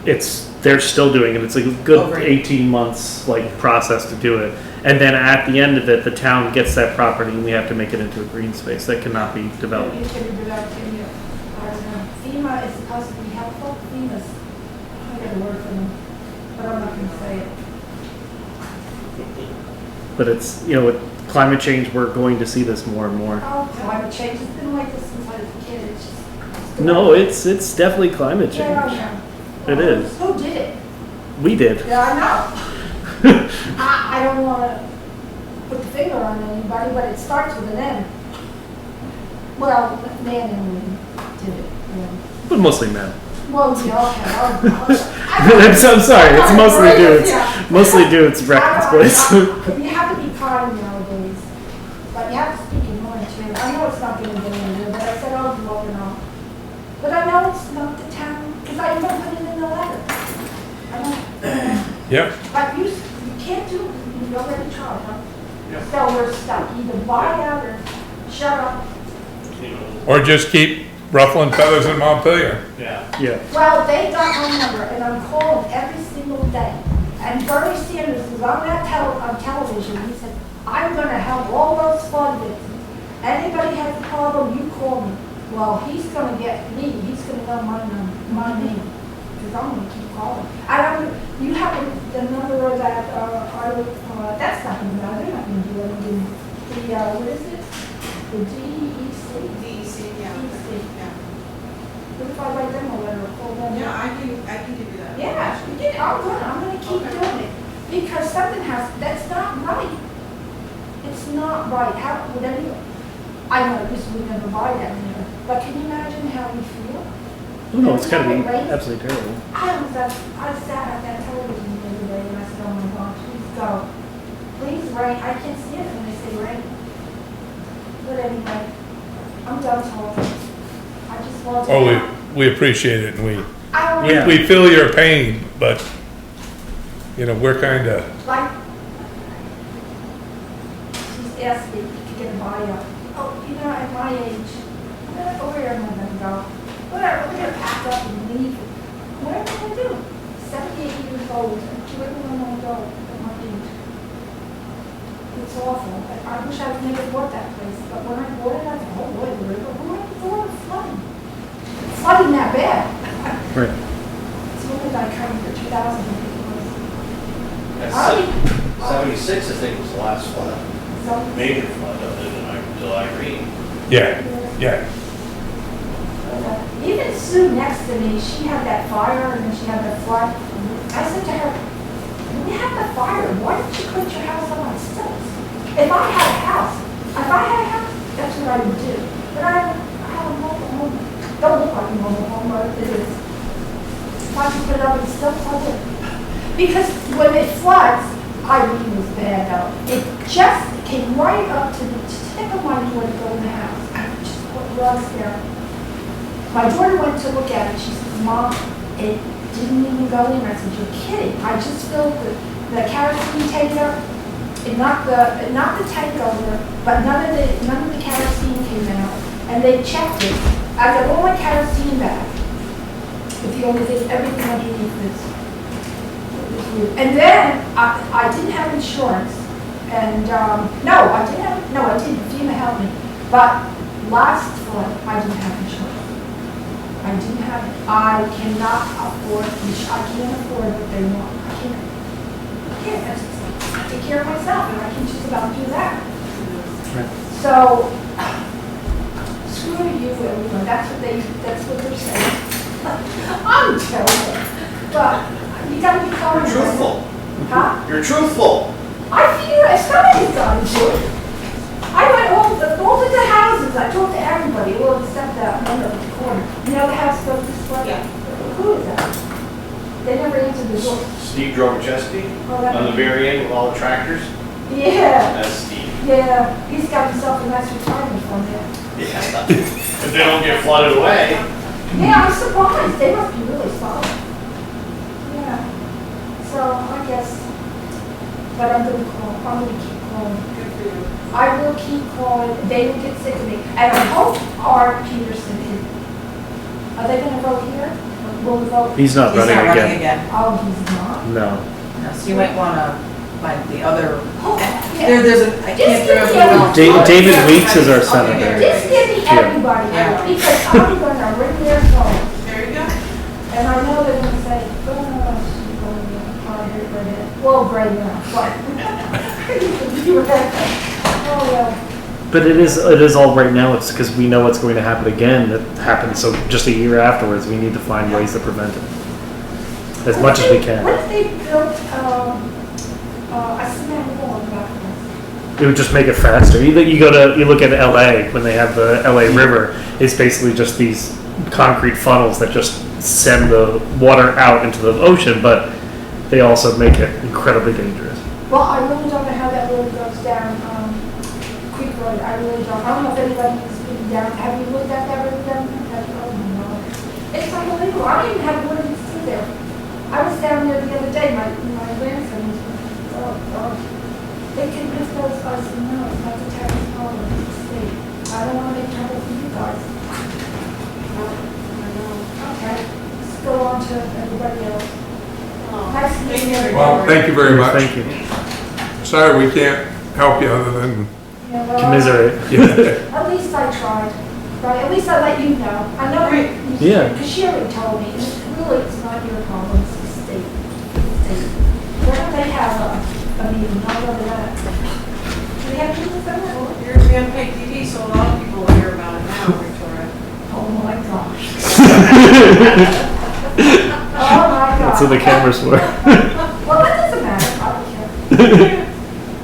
they're still doing it. It's like a good Over. 18 months like process to do it. And then at the end of it, the town gets that property and we have to make it into a green space that cannot be developed. You could have developed in here. I don't know. FEMA is supposed to be helpful. FEMA's, I got a word for them, but I'm not gonna say it. But it's, with climate change, we're going to see this more and more. Oh, climate change has been like this since I was a kid. It's just. No, it's definitely climate Yeah, I change. know. It is. Who did it? We did. Yeah, I know. I don't wanna put the finger on anybody, but it starts with an M. Well, man and woman did it, yeah. But mostly men. Well, yeah, okay. I'm sorry, it's mostly dudes. Yeah. Mostly dudes, records, boys. You have to be kind nowadays, but you have to speak in mind too. I know it's not gonna get into it, but I said, oh, low and all. But I know it's not the town, because I even put it in the letter. I know. yep. But you can't do it, you already tried, huh? Yeah. So we're stuck, either buy out or shut up. Or just keep ruffling feathers in Montpelier. Yeah. Yeah. Well, they got my number, and I'm calling every single day. And Bernie Sanders is on on television, he said, I'm gonna help all those flood victims. Anybody has a problem, you call me. Well, he's gonna get me, he's gonna know my name, because I'm gonna keep calling. You have the number of that, that's not gonna matter, they're not gonna do anything. What is it? The DEC? DEC, yeah. What if I write them a letter or call them? Yeah, I can give you that. Yeah, you did, I'm gonna keep Okay. doing it, because something that's not right. It's not right, how would anyone, I know, because we never buy that here, but can you imagine how we feel? Oh, no, it's gotta be absolutely terrible. I sat at that television the other day and I said, oh my God, please go. Please rain, I can't see it when they say rain. But anyway, I'm done talking. I just want to. Oh, we appreciate it and I don't Yeah. we feel your pain, but, we're kinda, like, she's asked me to get a buyout. Oh, at my age, where am I gonna go? Whatever, we're gonna pack up and leave. What am I gonna do? 78 years old, where do I wanna go at my age? It's awful. I wish I would never bought that place, but when I bought it, I thought, oh boy, the river, who would have thought of flooding? Flooding that bad. Right. So when did I come for 2000, I think it was. That's I mean, 76, I think, was the last flood, so, major flood other than until Irene. yeah, yeah. Even Sue next to me, she had that fire and then she had the flood. I said to her, If I had a house, that's what I would do. But I have a mobile home. Don't look like a mobile home, but it is. If I could put it up and stuff, I would. Because when it floods, Irene was bad out. It just came right up to the tip of my door to go in the house. I just put rugs there. My daughter went to look at it. She said, Mom, it didn't even go in. I said, you're kidding. I just filled the kerosene tanker. It knocked the tank over, but none of the kerosene came out. And they checked it. I got all my kerosene back. But the only thing, everything underneath is. And then I didn't have insurance. And I didn't. FEMA helped me. But last flood, I didn't have insurance. I didn't have it. I cannot afford insurance. I can't afford what they want. I can't. I take care of myself, and I can just about do that. So, screw you, everyone. That's what they're saying. I'm terrible. But you gotta be calm. You're truthful. Huh? You're truthful. I figure somebody's got to do it. I went all to the houses. I talked to everybody, well, except that one at the corner. You know the house goes this way? Yeah. Who is that? They never answered the door. Steve Drogocheski Oh, that- on the very end with all the tractors. Yeah, That's Steve. yeah. He's got himself a nice retirement fund there. Yeah. If they don't get flooded away. Yeah, I'm surprised. They must be really solid. Yeah. So I guess, but I'm gonna call. I'm gonna keep calling. Good for you. I will keep calling. They will get sick of me. And I hope Art Peterson is. Are they gonna vote here? Will the vote? He's not He's running not running again. again. Oh, he's not. No. No, so you might wanna find the other, Oh, yeah. there's a, I can't Just remember give who me else. Da- David Yeah. Weeks is our Okay. senator. Just give me Yeah. everybody, Yeah. because I'm gonna ring their phone. There you go. And I know they're gonna say, oh, she's going to hard hit right here. Well, right now, but. Oh, well. But it is all right now. It's because we know what's going to happen again. That happened. So just a year afterwards, we need to find ways to prevent it as much as we What can. if they built, a cement wall back there? It would just make it faster. You look at LA when they have the LA River. It's basically just these concrete funnels that just send the water out into the ocean, but they also make it incredibly dangerous. Well, I really don't know how that road goes down, Creek Road, I really don't. I don't know if anybody has been down, have you looked at that road down there? Oh, no. It's unbelievable, I don't even have one to see there. I was down there the other day, my grandson was, oh, God. They can just those us, no, it's not the town's problem, it's the state. I don't want to make trouble for you guys. Okay, let's go on to everybody else. Nice meeting everybody. Well, thank you very much. Thank you. Sorry we can't help you other than, Yeah, well, Commiserate. At least I tried, right? At least I let you know. I know Right. Yeah. because she already told me, and really, it's not your problem, it's the state. Where they have a meeting, I'll go to that. Do they have people for that? You're gonna be on paid TV, so a lot of people will hear about it now, Victoria. Oh my gosh. Oh my gosh. That's what the cameras were. Well, that doesn't matter, I don't care.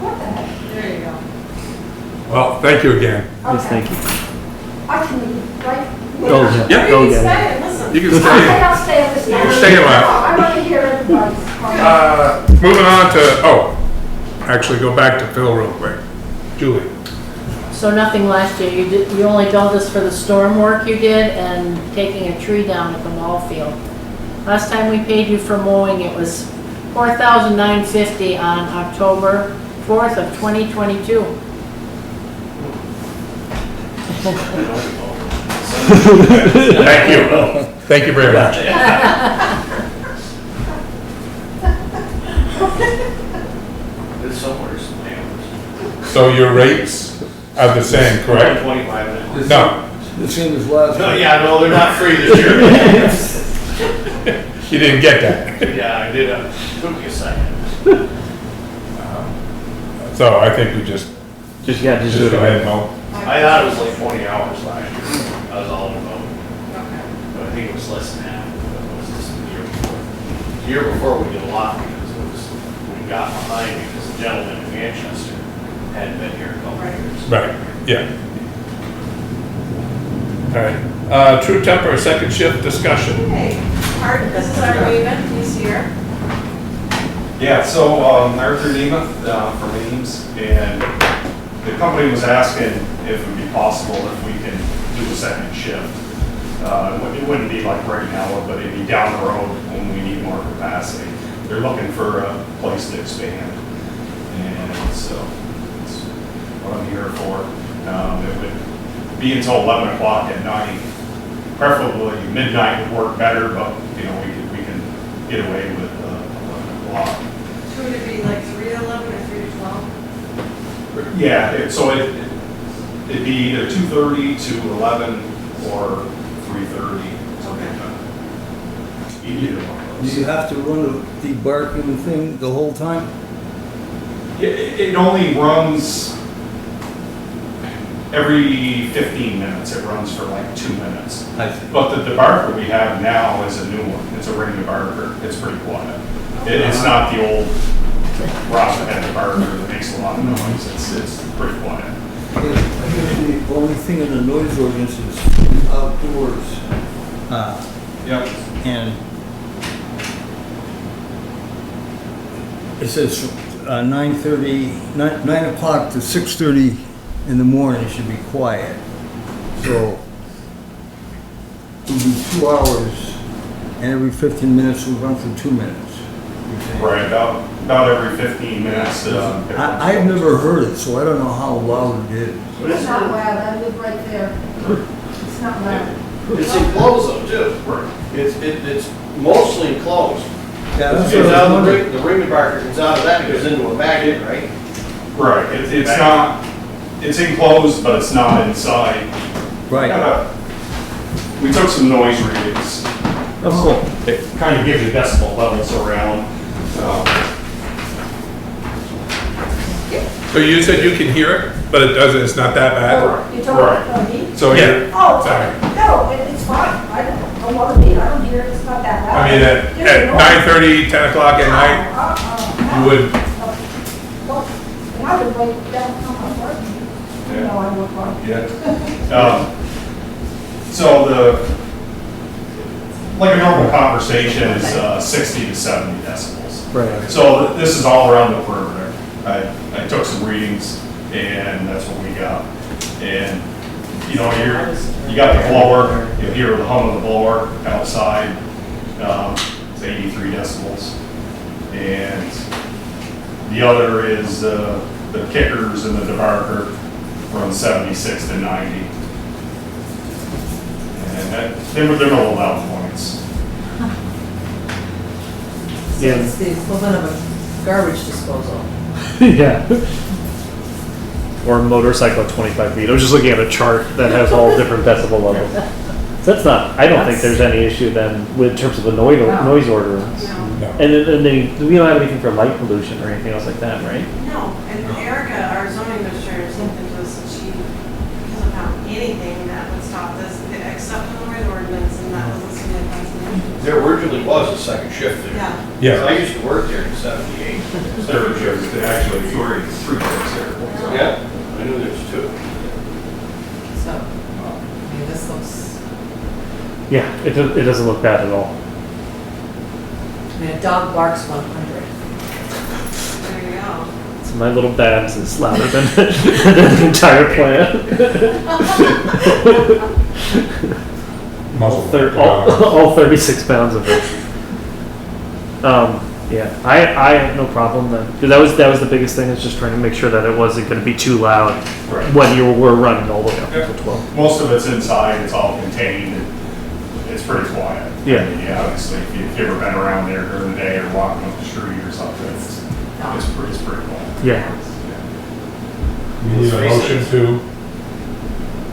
What the heck? There you go. well, thank you again. Yes, Okay. thank you. I can leave, right? Oh, yeah. Yeah. Oh, You can yeah. stay and listen. You can I stay. think I'll stay on this. You can stay around. I want to hear everybody's comments. Moving on to, actually go back to Phil real quick. Julie. So nothing last year, you only billed us for the storm work you did and taking a tree down at the ball field. Last time we paid you for mowing, it was $4,950 on October 4th of 2022. Thank you. Thank you very much. It's somewhere, some So your rates are the same, correct? 25 minutes. No, The same as last. No, yeah, no, they're not free this year. you didn't get that. Yeah, I did, took me a second. So I think we just Just do it go ahead again. and mow. I thought it was like 20 hours last year. I was all in the boat. But I think it was less than that. It was just the year before. The year before we did a lot because it was, we got behind because the gentleman in Manchester hadn't been here in a couple of years. Right, yeah. All right, True Temper second shift discussion. Hey, Art, this is our Raven, he's here. Yeah, so Arthur Nemeth from Ames, and the company was asking if it would be possible if we can do a second shift. It wouldn't be like right now, but it'd be down the road when we need more capacity. They're looking for a place to expand, and so that's what I'm here for. It would be until 11 o'clock at night. Preferably midnight would work better, but you know we can get away with 11 o'clock. So would it be like 3 to 11 or 3 to 12? Yeah, it'd be either 2:30 to 11 or 3:30. Either one of Do those. you have to run the barking thing the whole time? Yeah, it only runs every 15 minutes. It runs for like 2 minutes. I see. But the debarker we have now is a new one. It's a ring debarker. It's pretty quiet. It's not the old rock head debarker that makes a lot of noise. It's pretty quiet. I guess the only thing in the noise ordinance is outdoors. Yep. And it says 9 o'clock to 6:30 in the morning, it should be quiet. So it would be 2 hours, and every 15 minutes would run for 2 minutes. you're saying? Right, about every 15 minutes. I've never heard it, so I don't know how loud it is. It's not loud, I live right there. It's not loud. It's enclosed though, too. Right. It's mostly enclosed. Yeah, It that's goes what I out was of wondering. the ring debarker comes out of that and goes into a magnet, right? Right, it's not, it's enclosed, but it's not inside. Right. We took some noise readings. Oh, cool. It kind of gives you decibel levels around. So you said you can hear it, but it doesn't, it's not that bad? You told me? So Yeah. Oh, Sorry. no, it's fine. I don't want to be, I don't hear it, it's not that loud. I mean, at 9:30, 10 o'clock at night, you would, Well, and I would wait downtown my work. You know, I work hard. Yeah. So like a normal conversation is 60 to 70 decibels. Right. So this is all around the perimeter. I took some readings and that's what we got. And, you know, you got the blower, you'll hear the hum of the blower outside, it's 83 decibels. And the other is the kickers and the debarker from 76 to 90. And they're no loud points. Yeah. It's the equivalent of a garbage disposal. Yeah. Or a motorcycle at 25 feet. I was just looking at a chart that has all different decibel levels. So that's not, I don't think there's any issue then with in terms of the noise ordinance. No. no. And then we don't have anything for light pollution or anything else like that, right? No, and Erica, our zoning administrator, looked into this, and she hasn't found anything that would stop this, except the noise ordinance, and that doesn't seem like that's an issue. There originally was a second shift there. Yeah. Yeah. I used to work there in '78. Third shift, actually, three shifts there. Yeah, I knew there was two. So, I mean, this looks, Yeah, it doesn't look bad at all. I mean, a dog barks 100. There you go. So my little Babs is louder than, than the entire plant. muzzle. all 36 pounds of it. Yeah, I have no problem then. 'Cause that was the biggest thing, is just trying to make sure that it wasn't going to be too loud Right. when you were running all the way up to 12. Most of it's inside, it's all contained, and it's pretty quiet. Yeah. I mean, yeah, obviously, if you've ever been around there during the day or walking up the street or something, it's pretty quiet. Yeah. You need a motion to,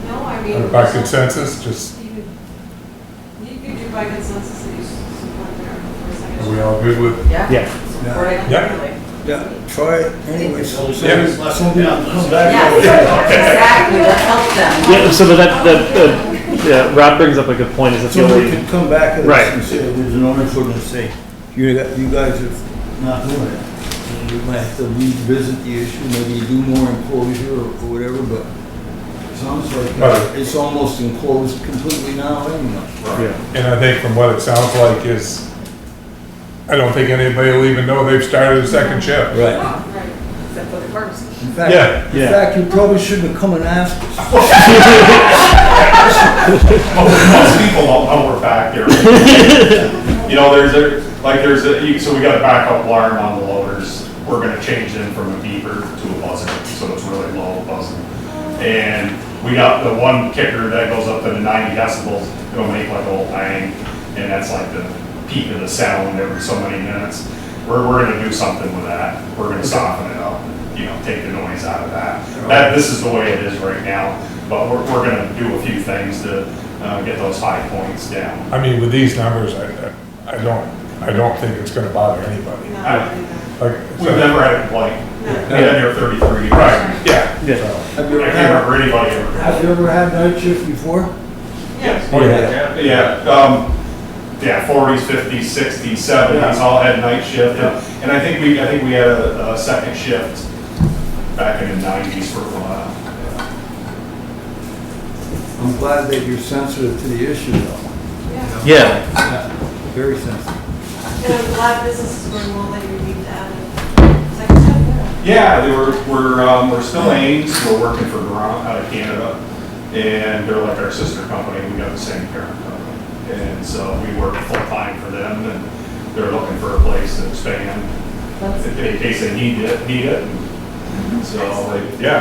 No, I mean. by consensus, just, You could do by consensus that you support there for a second. are we all good with? Yeah. Yeah. Support it Yeah. completely. Yeah, try it anyway. So Only Yeah. somebody's left somebody down. come back. Yeah, exactly, that helps them. Yeah, so yeah, Rob brings up a good point, is that the Somebody only, could come back at Right. us and say, there's an ordinance, and say, you guys are not doing it. And we might have to revisit the issue, maybe do more enclosure or whatever, but it sounds like Right. it's almost enclosed completely now anyway. Yeah. And I think from what it sounds like is, I don't think anybody will even know they've started a second shift. Right. Except for the first. In fact, Yeah. in fact, you probably shouldn't have come and asked us. Most people don't know we're back there. You know, so we got a backup alarm on the loaders. We're gonna change them from a beeper to a buzzer, so it's really low buzzing. And we got the one kicker that goes up to the 90 decibels, it'll make like a little bang, and that's like the peak of the sound every so many minutes. We're gonna do something with that. We're gonna soften it up, you know, take the noise out of that. This is the way it is right now, but we're gonna do a few things to get those high points down. I mean, with these numbers, I don't think it's gonna bother anybody. Like, We've never had a complaint. We've been here 33 years. Right, yeah. Yeah. Have you I ever can't had, remember anybody ever. have you ever had night shift before? Yes. Oh, yeah. Yeah, 40s, 50s, 60s, 70s, all had night shift. And I think we had a second shift back in the 90s for a while. I'm glad that you're sensitive to the issue though. Yeah. Very sensitive. And I'm glad business is going well that you need to add a second shift. Yeah, we're still Ames, we're working for Grant out of Canada, and they're like our sister company, we got the same parent company. And so we work full-time for them, and they're looking for a place to expand in case they need it. So,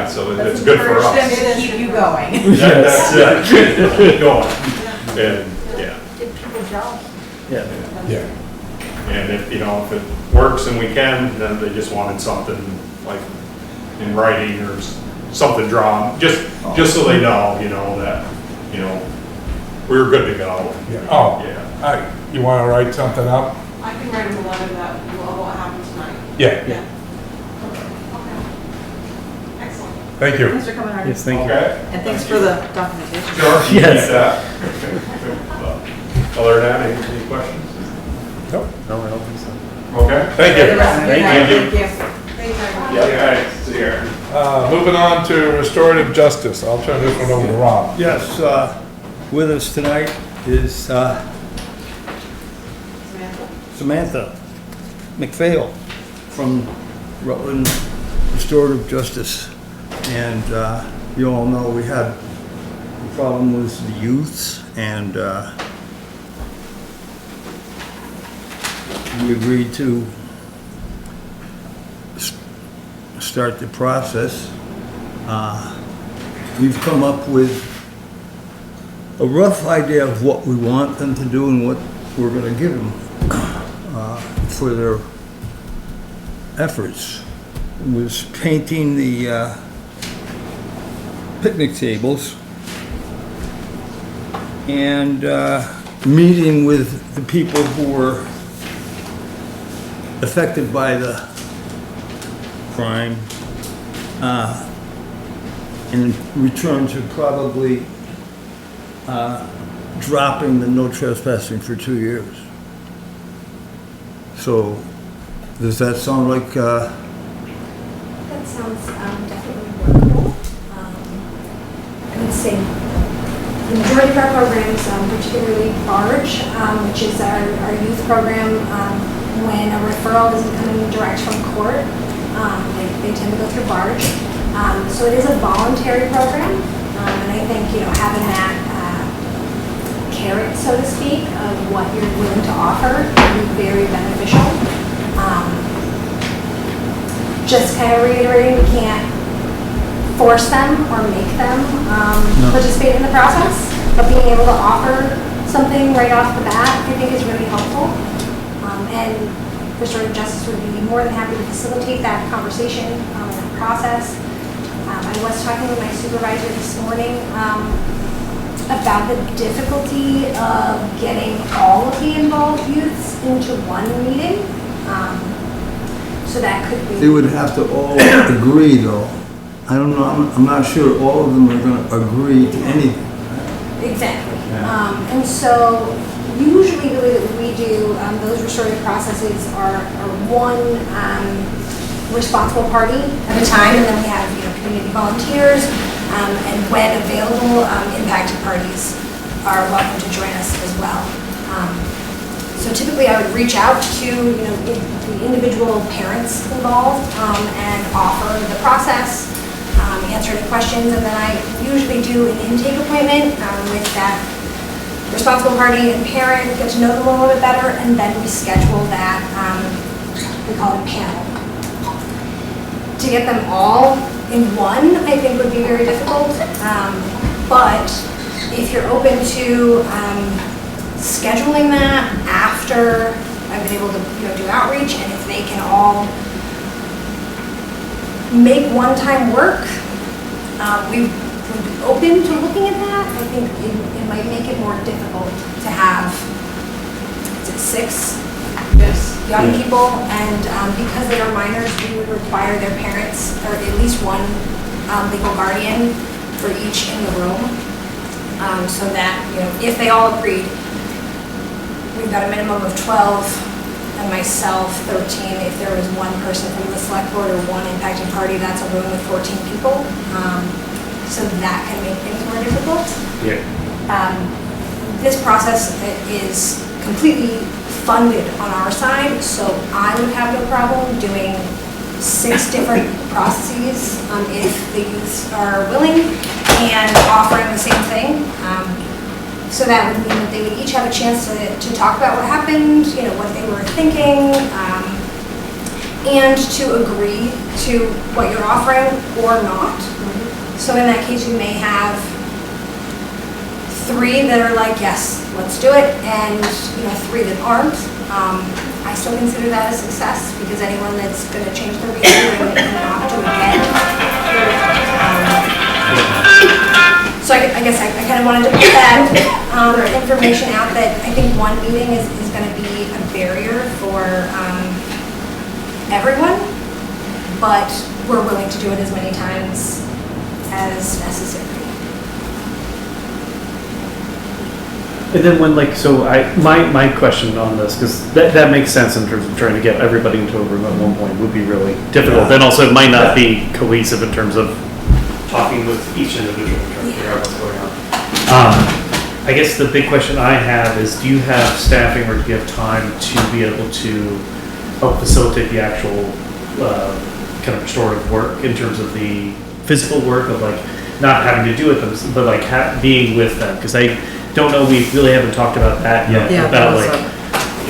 so it's good for Encourage them us. to keep you going. That's it, keep going. And, yeah. Give people jobs. Yeah. Yeah. And if it works and we can, then they just wanted something like in writing or something drawn, just so they know, that, we're good to go. Yeah. Oh, Yeah. you wanna write something up? I can write him a letter that what happened tonight. Yeah, Yeah. Okay. Excellent. thank you. Thanks for coming, Artie. Yes, thank you. Okay. And thanks for the documentation. Sure. you Yes. need that. Other than that, any questions? Nope. No, I don't think so. Okay. Thank you. Thank you. Thank you. Thanks, everyone. Yeah, see you. Moving on to restorative justice, I'll turn this one over to Rob. Yes, with us tonight is Samantha McPhail from Rutland Restorative Justice. And you all know we had a problem with the youths, and we agreed to start the process. We've come up with a rough idea of what we want them to do and what we're going to give them for their efforts. It was painting the picnic tables and meeting with the people who were affected by the crime, in return to probably dropping the no trespassing for 2 years. So, does that sound like, That sounds definitely workable. I would say the majority of our programs, particularly Barge, which is our youth program, when a referral doesn't come in direct from court, they tend to go through Barge. So it is a voluntary program, and I think, having that carrot, so to speak, of what you're willing to offer would be very beneficial. Just kind of reiterating, we can't force them or make them participate in the process, but being able to offer something right off the bat, I think is really helpful. And Restorative Justice would be more than happy to facilitate that conversation and that process. I was talking with my supervisor this morning about the difficulty of getting all of the involved youths into one meeting. So that could be... they would have to all agree though. I don't know, I'm not sure all of them are going to agree to anything. Exactly. Yeah. And so usually the way that we do those restorative processes are one responsible party at a time, and then we have, community volunteers, and when available, impacted parties are welcome to join us as well. So typically I would reach out to, the individual parents involved, and offer the process, answer any questions, and then I usually do an intake appointment with that responsible party and parent, get to know them a little bit better, and then we schedule that, we call it a panel. To get them all in one, I think would be very difficult, but if you're open to scheduling that after I've been able to do outreach, and if they can all make one time work, we would be open to looking at that. I think it might make it more difficult to have, is it 6 young people, and because they are minors, we would require their parents, or at least one legal guardian for each in the room, so that, if they all agreed, we've got a minimum of 12, and myself, 13. If there was one person from the select board or one impacted party, that's a room with 14 people. So that can make things more difficult. Yeah. This process is completely funded on our side, so I would have no problem doing 6 different processes if the youths are willing, and offering the same thing. So that would mean that they would each have a chance to talk about what happened, what they were thinking, and to agree to what you're offering or not. So in that case, you may have 3 that are like, yes, let's do it, and 3 that aren't. I still consider that a success, because anyone that's going to change their behavior and not do it again. So I guess I kind of wanted to put that information out, that I think one meeting is going to be a barrier for everyone, but we're willing to do it as many times as necessary. And then when my question on this, because that makes sense in terms of trying to get everybody into a room at one point would be really difficult. Then also it might not be cohesive in terms of talking with each individual and trying to figure out what's going on. I guess the big question I have is, do you have staffing, or do you have time to be able to help facilitate the actual kind of restorative work in terms of the physical work of not having to do it, but being with them? Because I don't know, we really haven't talked about that yet. Yeah, about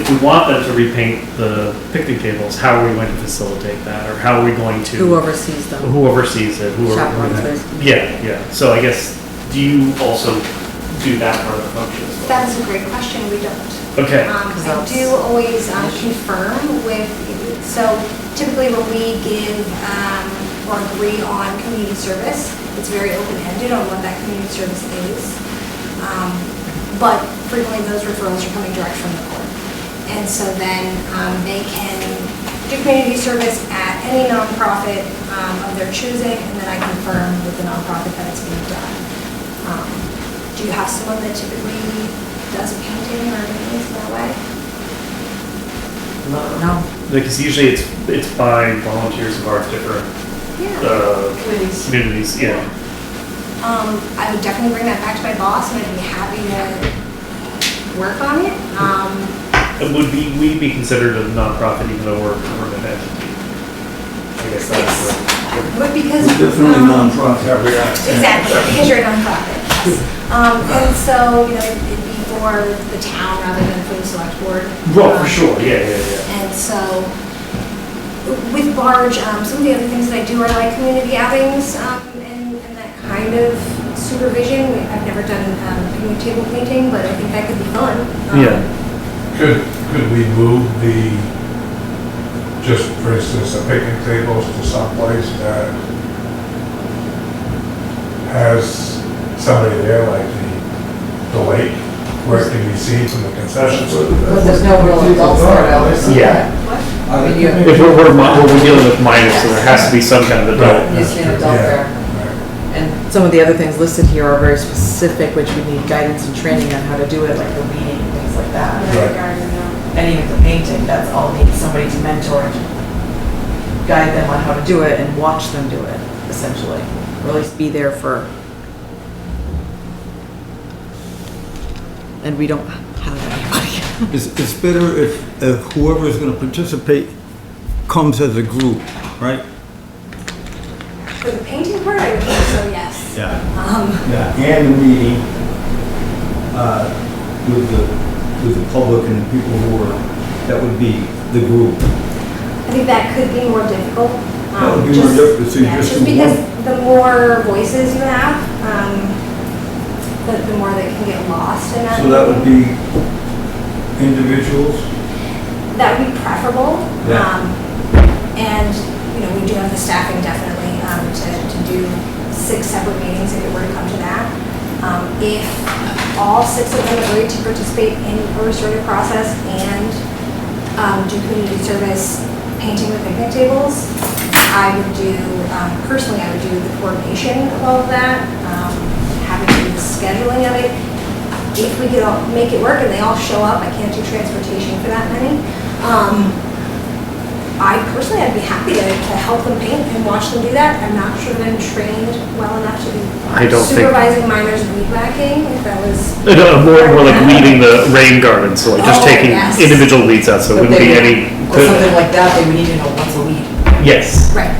if we want them to repaint the picnic tables, how are we going to facilitate that, or how are we going to? Who oversees them? Who oversees it? Chaperones, basically. Yeah. So I guess, do you also do that part of the function as well? That is a great question. We don't. Okay. I do always confirm with, so typically when we give or agree on community service, it's very open-ended on what that community service is. But frequently those referrals are coming direct from the court. And so then they can do community service at any nonprofit of their choosing, and then I confirm with the nonprofit that it's being done. Do you have someone that typically does painting or anything that way? No. Because usually it's by volunteers of our different communities. Yeah. I would definitely bring that back to my boss, and I'd be happy to work on it. Would we be considered a nonprofit even though we're a government entity? I guess that's Because Definitely non-profit. exactly, because you're a nonprofit. Yes. And so it'd be for the town rather than for the select board. Well, for sure. Yeah. And so with Barge, some of the other things that I do are like community outings and that kind of supervision. I've never done community table painting, but I think that could be fun. Could we move just for instance, the picnic tables to someplace that has somebody there, like the lake, where it can be seen from the concession stand? But there's no real adults there, Alice. Yeah. I mean, you If we're dealing with minors, so there has to be some kind of adult. see an adult there. And some of the other things listed here are very specific, which we need guidance and training on how to do it, like the weeding and things like that. Right. And even the painting, that's all needs somebody to mentor. guide them on how to do it and watch them do it, essentially. Or at least be there for. And we don't have anybody. It's better if whoever is gonna participate comes as a group, right? For the painting part, I would think so, yes. Yeah. Um, Yeah, and the meeting, with the public and the people who are, that would be the group. I think that could be more difficult. That would be more difficult, so you Yeah, just just do because one. the more voices you have, the more they can get lost in that. So that would be individuals? That would be preferable. Yeah. And, we do have the staffing definitely to do 6 separate meetings if it were to come to that. If all 6 of them agreed to participate in a restorative process and do community service painting with picnic tables, I would do, personally, I would do the coordination of all of that, having to do the scheduling of it. If we could all make it work and they all show up, I can't do transportation for that many. I personally, I'd be happy to help them paint and watch them do that. I'm not sure that I'm trained well enough to be I don't think- supervising minors weed whacking, if that was. More like weeding the rain garden, so like just Oh, taking yes. individual weeds out, so it But wouldn't be they any. would- Or something like that, they would need to know once a week. Yes, Right.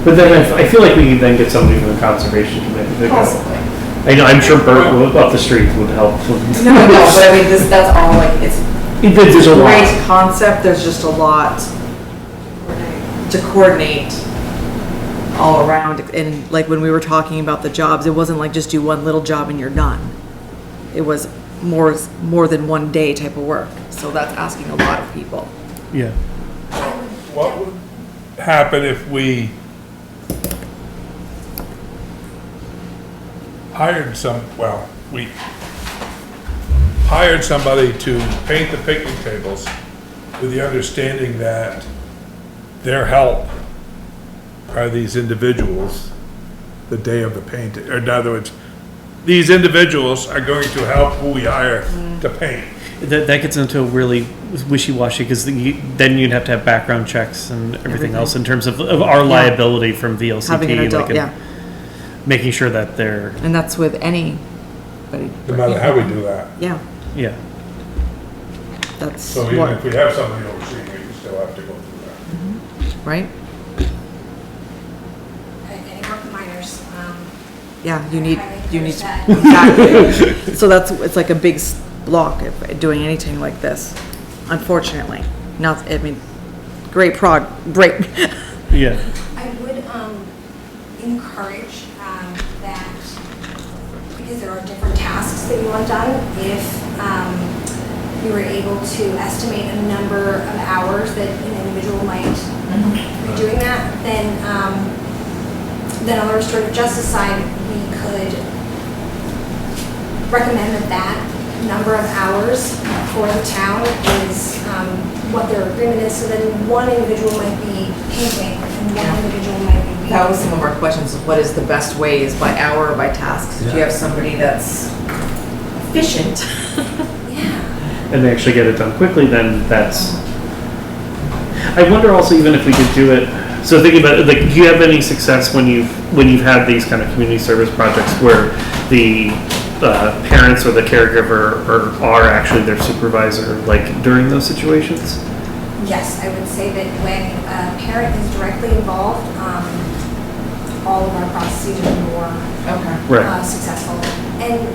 but then I feel like we can then get somebody from the conservation committee. to go. Possibly. I know, I'm sure Bert up the street would help. No, but I mean, that's all like, it's There's a lot. great concept, there's just a lot to coordinate all around. And like when we were talking about the jobs, it wasn't like just do one little job and you're done. It was more than one day type of work. So that's asking a lot of people. Yeah. What would happen if we we hired somebody to paint the picnic tables with the understanding that their help are these individuals the day of the painting, or in other words, these individuals are going to help who we hire to paint. That gets into a really wishy-washy, because then you'd have to have background checks and everything else in terms of our liability from VLCT. Having an adult, like, yeah. Making sure that they're, And that's with anybody. No matter how we do that. Yeah, yeah. that's So even what, if we have somebody overseeing, we still have to go through that. right? Any work with minors. Yeah, you need, That. exactly. So it's like a big block of doing anything like this, unfortunately. Not, I mean, great. Yeah. I would encourage that, because there are different tasks that you want done, if you were able to estimate a number of hours that an individual might be doing that, then on the restorative justice side, we could recommend that number of hours for the town is what their agreement is, so then one individual might be painting and one individual might be weeding. That was some of our questions, of what is the best way, is by hour or by tasks? If you have somebody that's efficient. Yeah. And they actually get it done quickly, then that's. I wonder also, even if we could do it, so thinking about it, like, do you have any success when you've had these kind of community service projects where the parents or the caregiver are actually their supervisor, like during those situations? Yes, I would say that when a parent is directly involved, all of our processes are more Right. successful. And,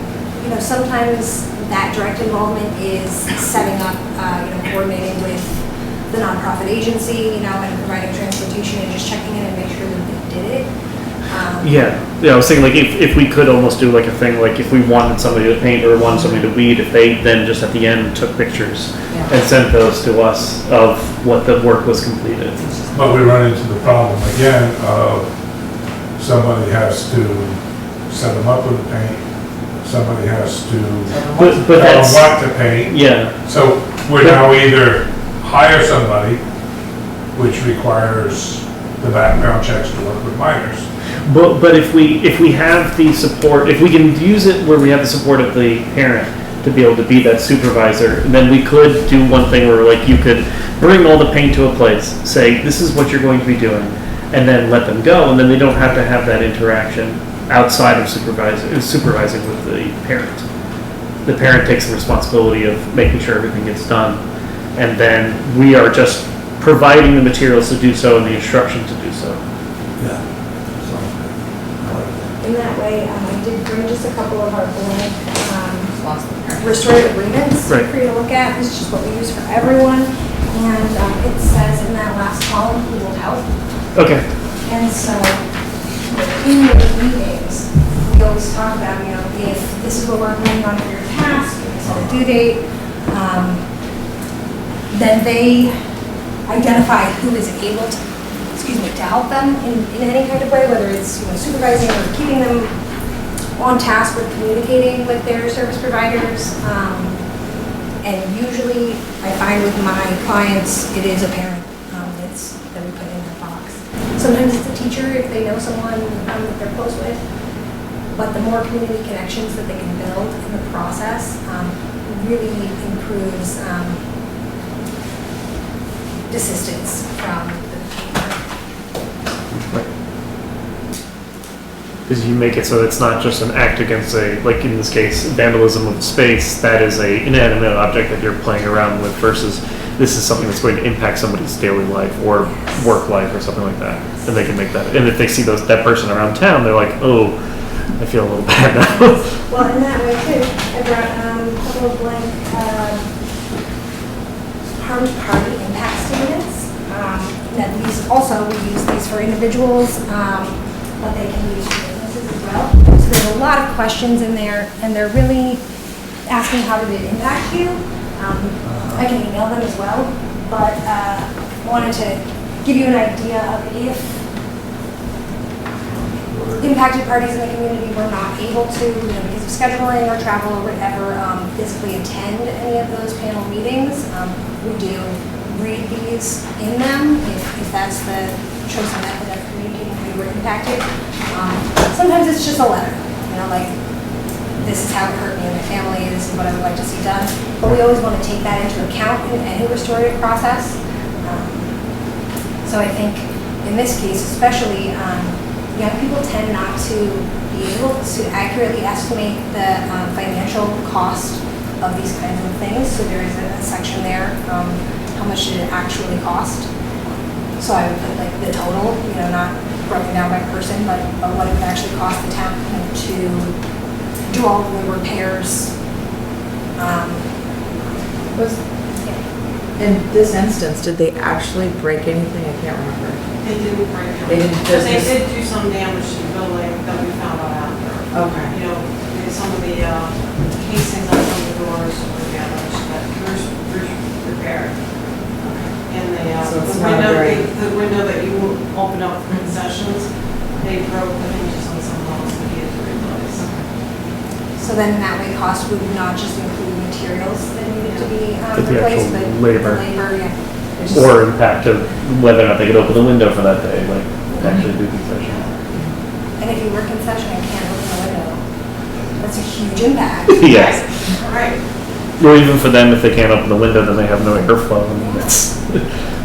sometimes that direct involvement is setting up, coordinating with the nonprofit agency, and providing transportation and just checking in and make sure that they did it. Yeah, I was thinking like if we could almost do like a thing, like if we wanted somebody to paint or wanted somebody to weed, if they then just at the end took pictures and sent those to us of what the work was completed. But we run into the problem again of somebody has to set them up with the paint, somebody has to But tell them that's, what to paint. yeah, So we're now either hire somebody, which requires the background checks to work with minors. but if we have the support, if we can use it where we have the support of the parent, to be able to be that supervisor. And then we could do one thing where like you could bring all the paint to a place, say, this is what you're going to be doing, and then let them go, and then they don't have to have that interaction outside of supervising with the parent. The parent takes the responsibility of making sure everything gets done, and then we are just providing the materials to do so and the instruction to do so. Yeah. Sounds good. I like that. In that way, I did bring just a couple of our blank restorative agreements Right. for you to look at. This is just what we use for everyone. And it says in that last column, who will help. Okay. And so in your meetings, we always talk about, if this is what we're agreeing on for your task, if it's on a due date, then they identify who is able to, to help them in any kind of way, whether it's supervising or keeping them on task with communicating with their service providers. And usually I find with my clients, it is a parent that we put in their box. Sometimes it's a teacher if they know someone that they're close with, but the more community connections that they can build in the process really improves desistance from the behavior. Because you make it so it's not just an act against like in this case, vandalism of space, that is a inanimate object that you're playing around with versus this is something that's going to impact somebody's daily life or work life or something like that. And they can make that. And if they see that person around town, they're like, oh, I feel a little bad now. Well, in that way too, I brought a couple of blank harmed party impact statements. That these also, we use these for individuals, but they can use for businesses as well. So there's a lot of questions in there, and they're really asking how did it impact you. I can email them as well, but wanted to give you an idea of if impacted parties in the community were not able to, because of scheduling or travel or whatever, physically attend any of those panel meetings. We do read these in them if that's the chosen method of communicating how you were impacted. Sometimes it's just a letter, like this is how it hurt me and my family, this is what I would like to see done. But we always want to take that into account in any restorative process. So I think in this case, especially, young people tend not to be able to accurately estimate the financial cost of these kinds of things. So there is a section there, how much did it actually cost? So I would put like the total, not broken down by person, but what it would actually cost the town to do all of the repairs. In this instance, did they actually break anything? I can't remember. They didn't break them. They didn't But they just- did do some damage to the building that we found out after. Okay. Some of the casings on some of the doors were damaged, but yours were repaired. And So it's the not window, very- the window that you open up for concessions, they broke the hinges on some of those that needed to replace. So then in that way, cost would not just include materials that needed to be But the replaced, actual but labor. yeah. It's just- Or impact of whether or not they could open the window for that day, like actually do concessions. And if you work in session and can't open the window, that's a huge impact. Yes. Right. Or even for them, if they can't open the window, then they have no airflow. And it's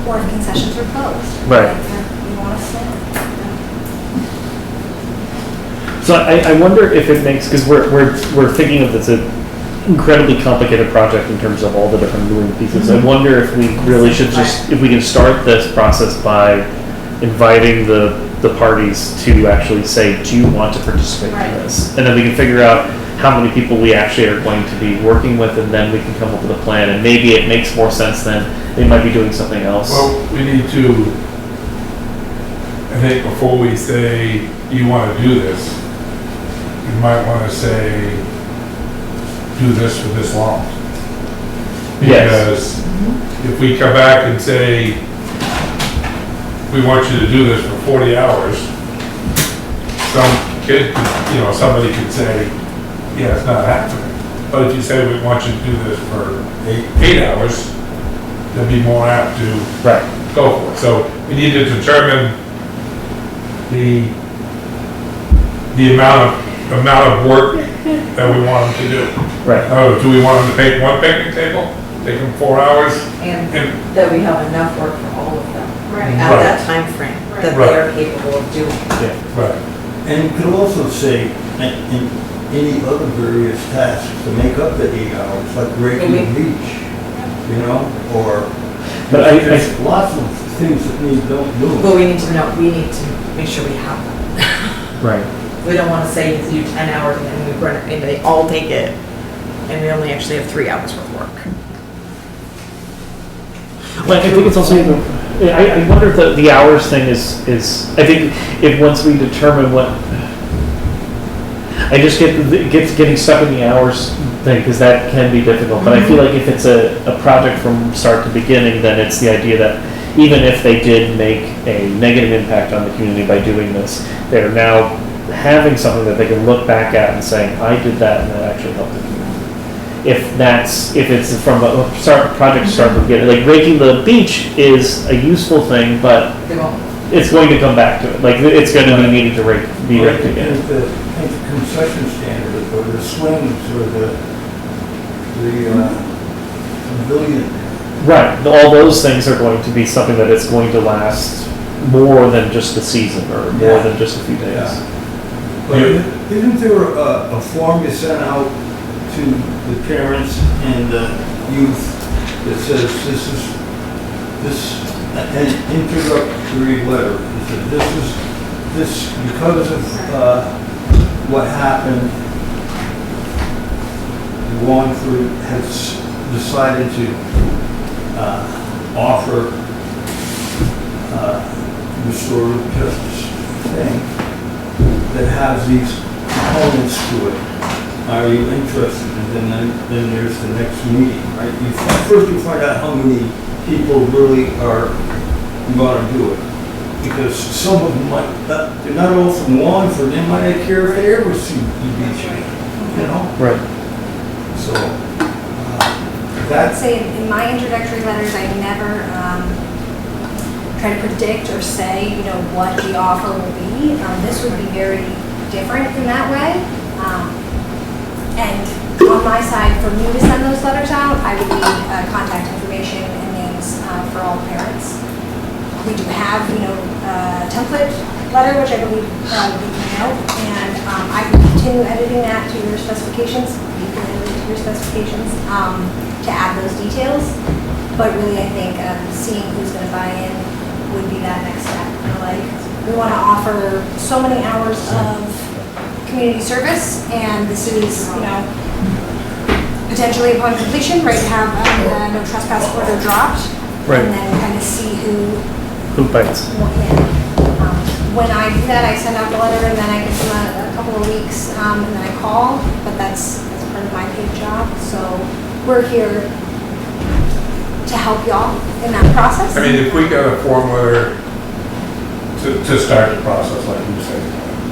Or if concessions are closed. Right. You want to stand. So I wonder if it makes, because we're thinking of this an incredibly complicated project in terms of all the different moving pieces. I wonder if we really should just, if we can start this process by inviting the parties to actually say, do you want to participate in this? And then we can figure out how many people we actually are going to be working with, and then we can come up with a plan. And maybe it makes more sense then they might be doing something else. Well, we need to, I think before we say, you want to do this, you might want to say, do this for this long. Yes. Because if we come back and say, we want you to do this for 40 hours, some kid, somebody could say, yeah, it's not happening. But if you say we want you to do this for 8 hours, they'll be more apt to go for it. So we need to determine the amount of work that we want them to do. Right. Oh, do we want them to paint one picnic table, take them 4 hours? And And, that we have enough work for all of them Right. at Right. that time frame that Right. they are capable of doing. right, And you could also say, in any other various tasks to make up the 8 hours, like raking the beach, you know, or But I- there's lots of things that don't do. But we need to know, we need to make sure we have them. Right. We don't wanna say you do 10 hours and then we run it, and they all take it, and we only actually have 3 hours worth of work. Well, I think it's also, I wonder if the hours thing is, I think if once we determine what, I just getting stuck in the hours thing, because that can be difficult, but I feel like if it's a project from start to beginning, then it's the idea that even if they did make a negative impact on the community by doing this, they're now having something that they can look back at and saying, I did that and that actually helped the community. If it's from a project start to beginning, like raking the beach is a useful thing, but They won't. it's going to come back to it. Like, it's going to be needed to be raked again. The concession stand or the swings or the pavilion. Right, all those things are going to be something that it's going to last more than just the season or more Yeah. than just a few days. Yeah. But isn't there a form you sent out to the parents and the youth that says an introductory letter? It says this because of what happened, Wallingford has decided to offer restorative justice thing that has these components to it. Are you interested? And then there's the next meeting, right? First you find out how many people really are going to do it. Because some of them might, they're not all from Wallingford, they might not care if they ever see the beach, you know? Right. So, I'd that's, say in my introductory letters, I never try to predict or say, you know, what the offer will be. This would be very different in that way. And on my side, for me to send those letters out, I would need contact information and names for all parents. We do have, you know, a template letter, which I believe we can out, and I can continue editing that to your specifications. You can edit it to your specifications to add those details. But really, I think seeing who's going to buy in would be that next step. You know, like, we want to offer so many hours of community service, and this is, you know, potentially upon completion, right, to have no trespass order dropped. Right. And then kind of see who bites? When I do that, I send out the letter and then I give them a couple of weeks and then I call, but that's part of my paid job. So we're here to help y'all in that process. I mean, if we got a form letter to start the process, like you said,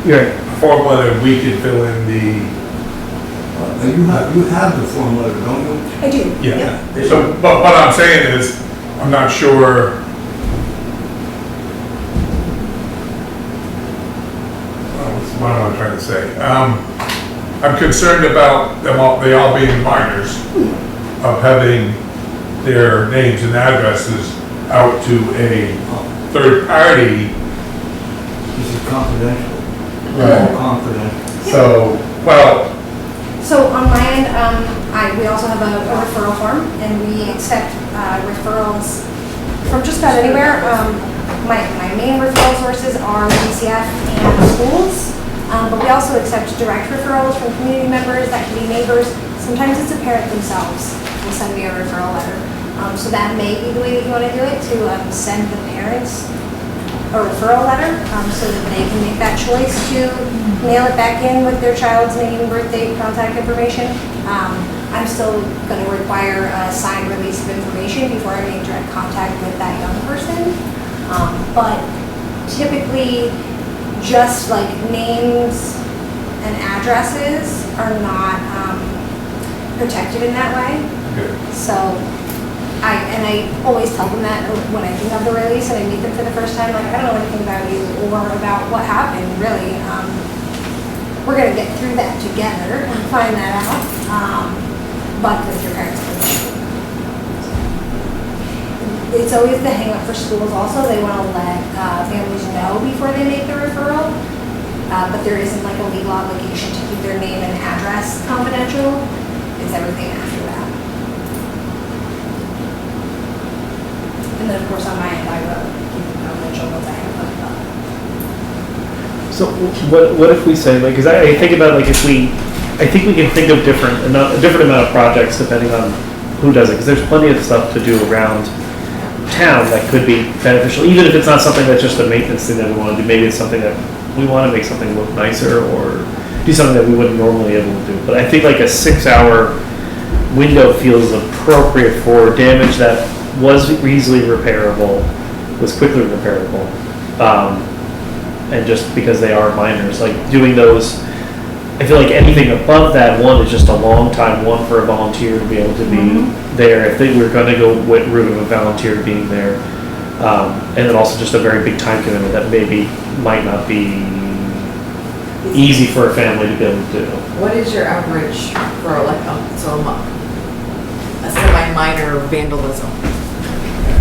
Right. a form letter, we could fill in the, you have the form letter, don't you? I do. yeah. So, but what I'm saying is, I'm not sure. What am I trying to say? I'm concerned about they all being minors, of having their names and addresses out to a third party. This is confidential. Right. All confidential. So, well, So on my end, we also have a referral form, and we accept referrals from just about anywhere. My main referral sources are DCF and schools, but we also accept direct referrals from community members. That can be neighbors. Sometimes it's a parent themselves will send me a referral letter. So that may be the way that you want to do it, to send the parents a referral letter so that they can make that choice to mail it back in with their child's name, birthday, contact information. I'm still going to require a signed release of information before I make direct contact with that young person. But typically, just like names and addresses are not protected in that way. So I always tell them that when I do have the release and I meet them for the first time, like, I don't know anything about you or about what happened, really. we're gonna get through that together and find that out, but with your parents' permission. It's always the hang up for schools also, they wanna let, families know before they make the referral. But there isn't like a legal obligation to keep their name and address confidential. It's everything after that. And then of course on my end, I will keep it confidential once I have looked up. So what if we say, like, because I think about, like, I think we can think of a different amount of projects depending on who does it, because there's plenty of stuff to do around town that could be beneficial, even if it's not something that's just a maintenance thing that we want to do. Maybe it's something that we want to make something look nicer or do something that we wouldn't normally be able to do. But I think like a 6-hour window feels appropriate for damage that was easily repairable, was quickly repairable. And just because they are minors, like doing those, I feel like anything above that one is just a long time, one for a volunteer to be able to be there. If they were going to go with route of a volunteer being there. And then also just a very big time commitment that maybe might not be easy for a family to be able to do. What is your average for like a semi-minor vandalism?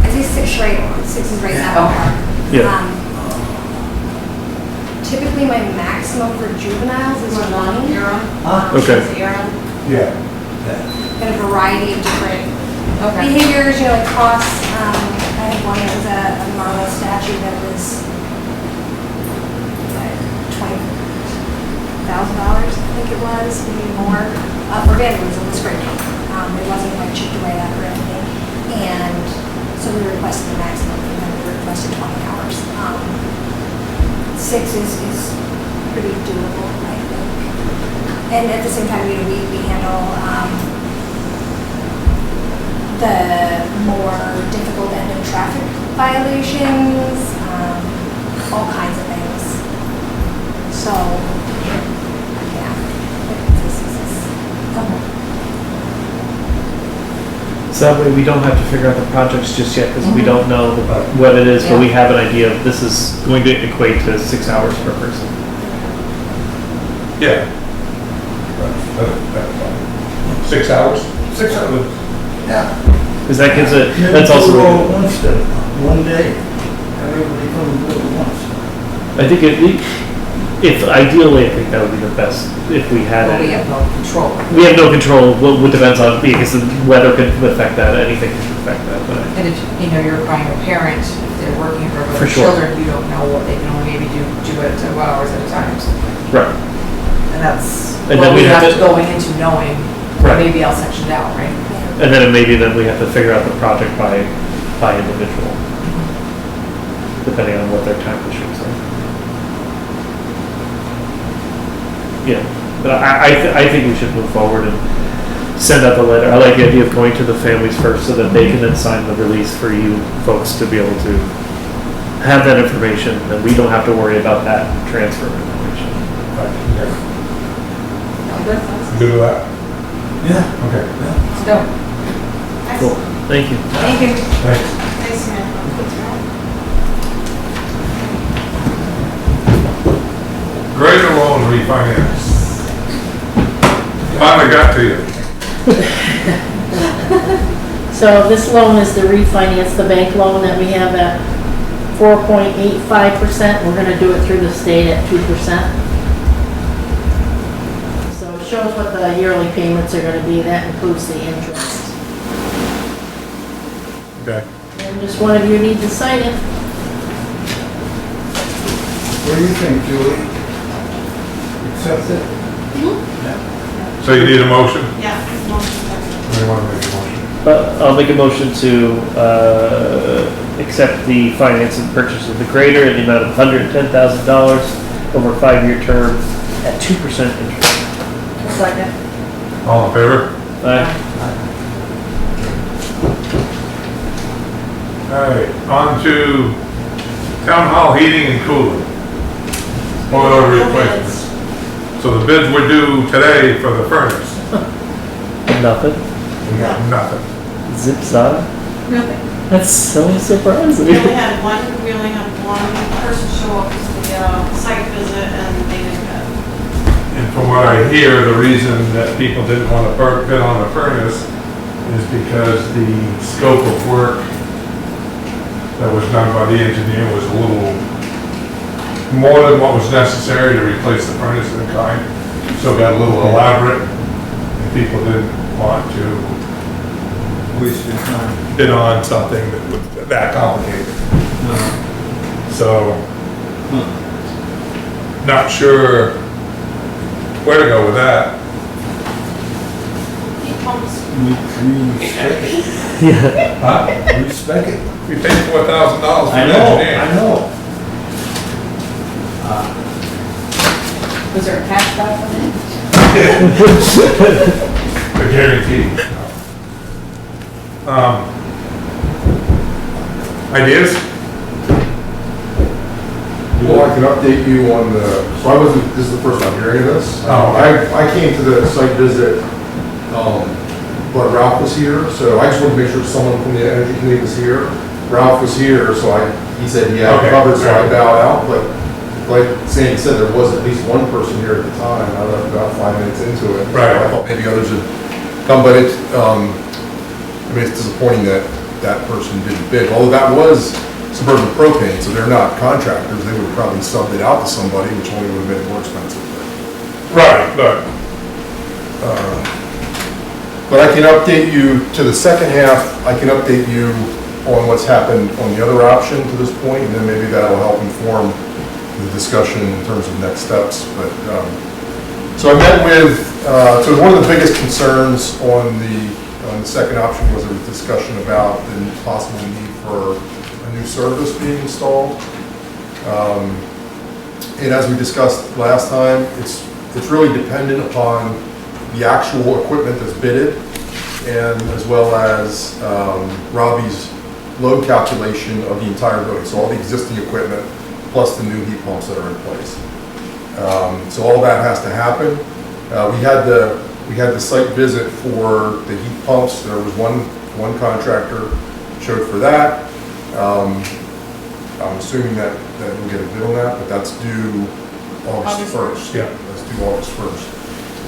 I say 6 is right now. Yeah. Typically my maximum for juveniles is 1. Okay. Yeah. And a variety of different behaviors, you know, it costs, I had one that was a marble statue that was $20,000, I think it was, maybe more, for vandalism, was great. It wasn't like chipped away at or anything. And so we requested the maximum, and then we requested 20 hours. 6 is pretty doable, I think. And at the same time, you know, we handle, the more difficult end of traffic violations, all kinds of things. So, yeah. So that way we don't have to figure out the projects just yet because we don't know what it is, but we have an idea of this is going to equate to 6 hours per person. Yeah. That's fine. 6 hours? 6 hours. Yeah. Because that gives it, Maybe that's also, do it all at once then, one day. Everybody come and do it at once. I think if ideally, I think that would be the best if we had Well, we it. have no control. We have no control, what depends on, because the weather could affect that, anything could affect that, but. And if, you know, you're buying a parent, if they're working for For sure. children, you don't know what they can only maybe do it 2 hours at a time. Right. And that's And what then we we'd have have to- to going into knowing, Right. maybe all sectioned out, right? And then maybe then we have to figure out the project by individual, depending on what their time constraints are. Yeah, but I think we should move forward and send out the letter. I like the idea of going to the families first so that they can then sign the release for you folks to be able to have that information, and we don't have to worry about that transfer of information. Good with that? Yeah. Okay. Let's go. Cool, thank you. Thank you. Thanks. Thanks, man. Greater loan refinance. Finally got to you. So this loan is to refinance the bank loan that we have at 4.85%. We're gonna do it through the state at 2%. So it shows what the yearly payments are gonna be. That includes the interest. Okay. And just one of you need to sign it. What do you think, Julie? Accept it? So you need a motion? Yeah. Or you want to make a motion? I'll make a motion to accept the finance and purchase of the grader in the amount of $110,000 over a 5-year term at 2% interest. Second. All in favor? Aye. All right, on to town hall heating and cooling. Boiler replacements. So the bids were due today for the furnace. Nothing. We got nothing. Zip zop. Really? That's so surprising. We only had one person show up to the site visit and they didn't get. And from what I hear, the reason that people didn't want to bid on the furnace is because the scope of work that was done by the engineer was a little more than what was necessary to replace the furnace in kind. So it got a little elaborate, and people didn't want to Waste your time. bid on something that was that complicated. So, not sure where to go with that. Heat pumps. We respect it. Huh? We respect it. We paid $4,000 for I an know, engineer. I know. Was there a cash back on it? A guarantee. Ideas? Well, I can update you on the, so I wasn't, this is the first time hearing of this. Oh. I came to the site visit, but Ralph was here, so I just wanted to make sure someone from the energy committee was here. Ralph was here, so he said he had Okay. covered, so I bowed out, but like Sandy said, there was at least one person here at the time. I left about 5 minutes into it. Right. So I thought maybe others would come, but it's, I mean, it's disappointing that that person didn't bid. Although that was Suburban Propane, so they're not contractors. They would probably sub it out to somebody, which only would have made it more expensive. Right, look. But I can update you to the second half. I can update you on what's happened on the other option to this point, and then maybe that'll help inform the discussion in terms of next steps. But so I met with, so one of the biggest concerns on the second option was a discussion about the possible need for a new service being installed. And as we discussed last time, it's really dependent upon the actual equipment that's bidded, and as well as Robbie's load calculation of the entire building, so all the existing equipment plus the new heat pumps that are in place. So all that has to happen. We had the site visit for the heat pumps. There was one contractor showed for that. I'm assuming that we'll get a bid on that, but that's due August 1st. Yeah. That's due August 1st.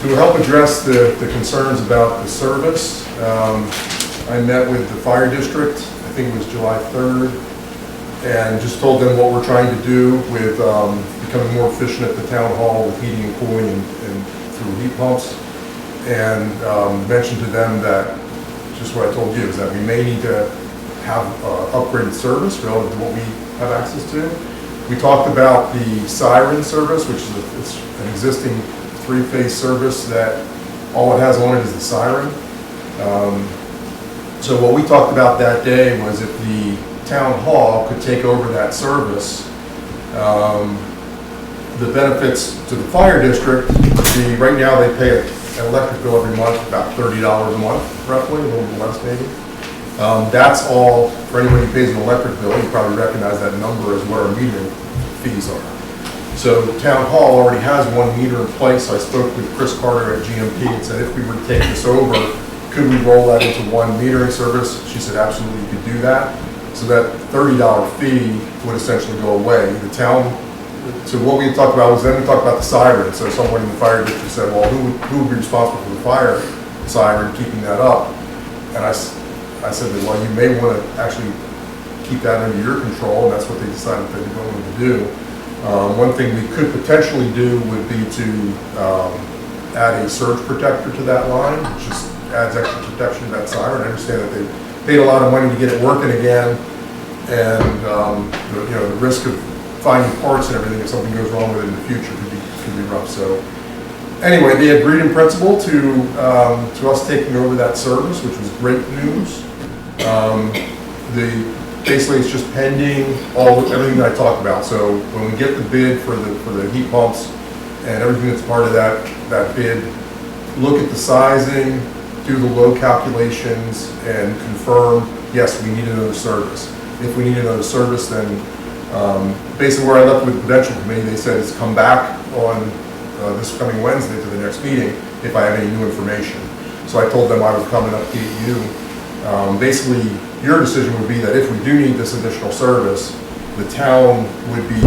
To help address the concerns about the service, I met with the fire district, I think it was July 3rd, and just told them what we're trying to do with becoming more efficient at the town hall with heating and cooling and through heat pumps. And mentioned to them that, just what I told you, is that we may need to have upgraded service relative to what we have access to. We talked about the siren service, which is it's an existing 3-phase service that all it has on it is the siren. So what we talked about that day was if the town hall could take over that service, the benefits to the fire district would be, right now they pay an electric bill every month, about $30 a month, roughly, a little bit less maybe. That's all, for anybody who pays an electric bill, you probably recognize that number as what our metering fees are. So Town Hall already has one meter in place. I spoke with Chris Carter at GMP and said if we were to take this over, could we roll that into one metering service? She said absolutely you could do that. So that $30 fee would essentially go away. The town, so what we had talked about was then we talked about the siren. So someone in the fire district said, well, who would be responsible for the fire siren, keeping that up? And I said that, well, you may want to actually keep that under your control, and that's what they decided they were going to do. One thing we could potentially do would be to add a surge protector to that line, which just adds extra protection to that siren. I understand that they paid a lot of money to get it working again, and the risk of finding parts and everything if something goes wrong with it in the future could be rough. So anyway, they agreed in principle to us taking over that service, which was great news. Basically, it's just pending everything that I talked about. So when we get the bid for the heat pumps and everything that's part of that bid, look at the sizing, do the load calculations, and confirm, yes, we need another service. If we need another service, then basically where I left with the Prudential Committee, they said is come back on this coming Wednesday to the next meeting if I have any new information. So I told them I would come and update you. Basically, your decision would be that if we do need this additional service, the town would be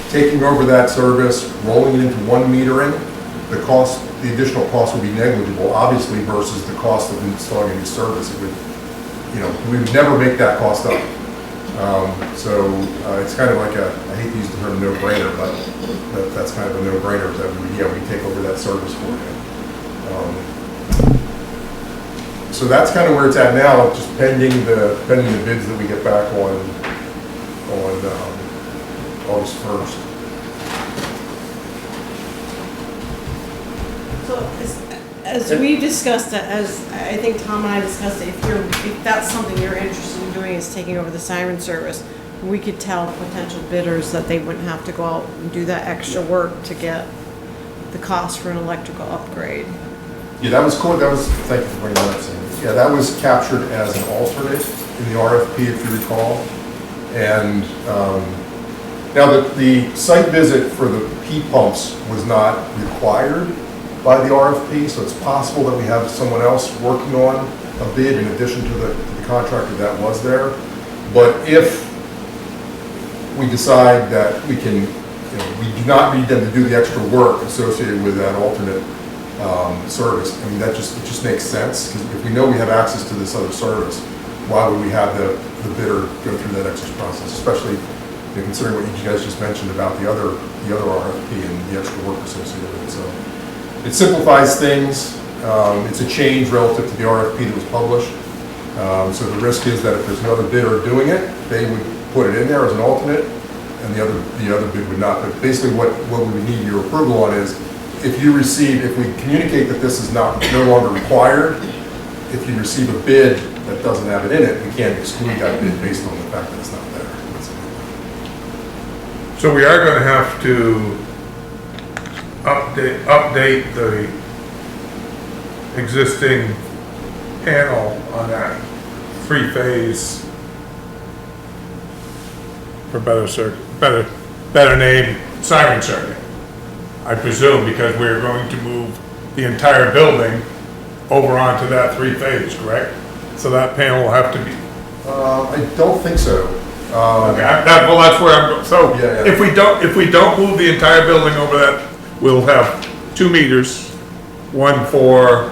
taking over that service, rolling it into one metering, the cost, the additional cost would be negligible, obviously, versus the cost of installing a new service. It would, we would never make that cost up. So it's kind of like I hate to use the term no-brainer, but that's kind of a no-brainer that we take over that service for you. So that's kind of where it's at now, just pending the bids that we get back on August 1st. So as we discussed it, as I think Tom and I discussed it, if that's something you're interested in doing, is taking over the siren service, we could tell potential bidders that they wouldn't have to go out and do that extra work to get the cost for an electrical upgrade. Yeah, that was cool. Thank you for bringing that up, Sandy. Yeah, that was captured as an alternate in the RFP, if you recall. And now the site visit for the P pumps was not required by the RFP, so it's possible that we have someone else working on a bid in addition to the contractor that was there. But if we decide that we can, we do not need them to do the extra work associated with that alternate service, I mean, it just makes sense, because if we know we have access to this other service, why would we have the bidder go through that extra process, especially considering what you guys just mentioned about the other RFP and the extra work associated with it. So it simplifies things. It's a change relative to the RFP that was published. So the risk is that if there's another bidder doing it, they would put it in there as an alternate, and the other bid would not. But basically what we would need your approval on is, if we communicate that this is no longer required, if you receive a bid that doesn't have it in it, we can't exclude that bid based on the fact that it's not there. So we are gonna have to update the existing panel on that three-phase, for better name, siren circuit. I presume, because we're going to move the entire building over onto that three-phase, correct? So that panel will have to be. I don't think so. Okay, well, that's where I'm going. So Yeah. if we don't move the entire building over that, we'll have 2 meters, one for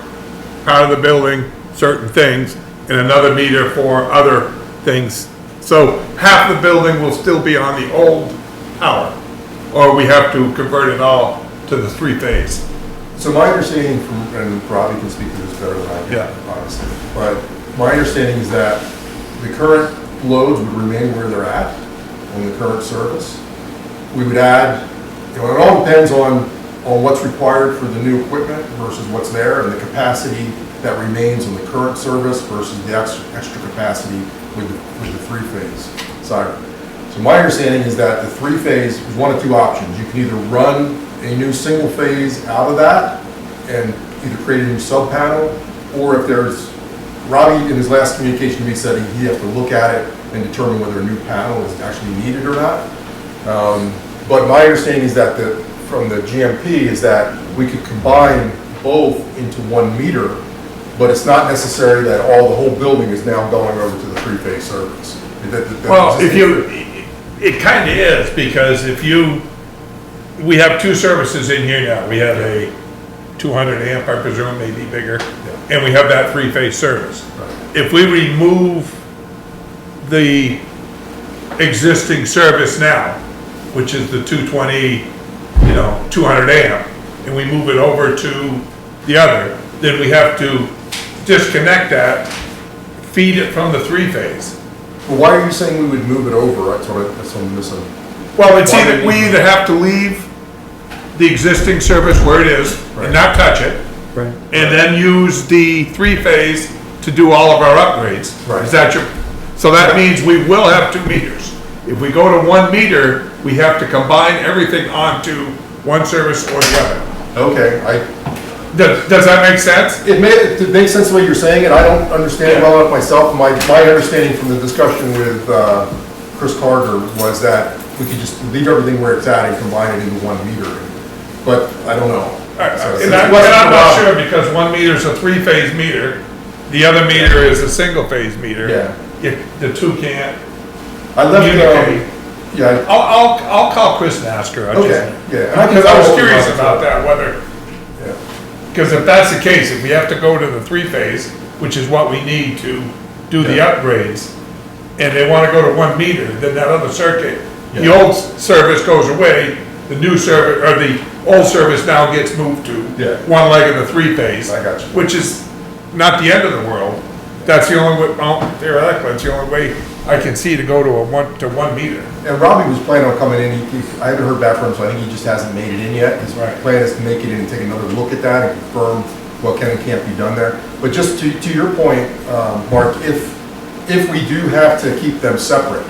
part of the building, certain things, and another meter for other things. So half the building will still be on the old power, or we have to convert it all to the three-phase. So my understanding and Robbie can speak to this better than I can, Yeah. obviously, but my understanding is that the current loads would remain where they're at on the current service. We would add, it all depends on what's required for the new equipment versus what's there, and the capacity that remains on the current service versus the extra capacity with the three-phase siren. So my understanding is that the three-phase is one of two options. You can either run a new single phase out of that and either create a new sub-panel, or if there's, Robbie in his last communication to me said he'd have to look at it and determine whether a new panel is actually needed or not. But my understanding is that from the GMP is that we could combine both into one meter, but it's not necessary that the whole building is now going over to the three-phase service. Well, it kind of is, because we have two services in here now. We have a 200 amp, I presume, maybe bigger, and we have that three-phase service. Right. If we remove the existing service now, which is the 220, 200 amp, and we move it over to the other, then we have to disconnect that, feed it from the three-phase. Well, why are you saying we would move it over? That's what I'm missing. Well, it's we either have to leave the existing service where it is and not touch it, Right. and then use the three-phase to do all of our upgrades. Right. Is that so that means we will have 2 meters. If we go to 1 meter, we have to combine everything onto one service or the other. Okay, Does that make sense? it makes sense the way you're saying it. I don't understand it well enough myself. My understanding from the discussion with Chris Carter was that we could just leave everything where it's at and combine it into 1 meter. But I don't know. And I'm not sure, because 1 meter is a three-phase meter, the other meter is a single-phase meter. Yeah. If the two can't I left, communicate. yeah, I'll call Chris and ask her. okay, yeah. Because I was curious about that, whether Because if that's the case, if we have to go to the three-phase, which is what we need to do the upgrades, and they wanna go to 1 meter, then that other circuit, the old service goes away, the new service, or the old service now gets moved to Yeah. one leg of the three-phase. I got you. Which is not the end of the world. That's the only way, well, theoretically, that's the only way I can see to go to a 1 meter. And Robbie was planning on coming in, I haven't heard back from him, so I think he just hasn't made it in yet. His Right. plan is to make it in and take another look at that and confirm what can and can't be done there. But just to your point, Mark, if we do have to keep them separate,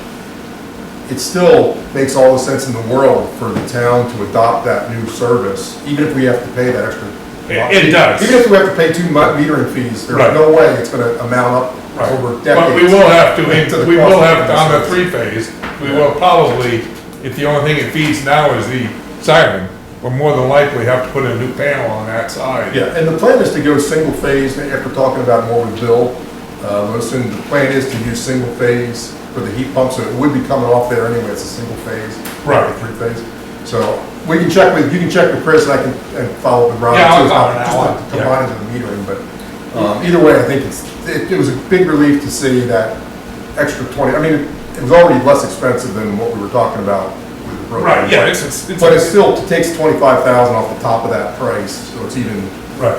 it still makes all the sense in the world for the town to adopt that new service, even if we have to pay that extra. It does. Even if we have to pay 2 metering fees, there's Right. no way it's gonna amount up over decades. But we will have to, the we will cost of have to, on the service. three-phase, we will probably, if the only thing it feeds now is the siren, we'll more than likely have to put a new panel on that side. Yeah, and the plan is to go single phase, after talking about it more with Bill, listen, the plan is to use single phase for the heat pump, so it would be coming off there anyway, it's a single phase. Right. 3-phase. So, we can check with, you can check with Chris, and I can, and follow up with Ron. Yeah, I'll too, call him just now. to combine it to the metering, but, either way, I think it was a big relief to see that extra 20, I mean, it was already less expensive than what we were talking about with the propane. Right, yeah, it's But it still takes 25,000 off the top of that price, so it's even, right.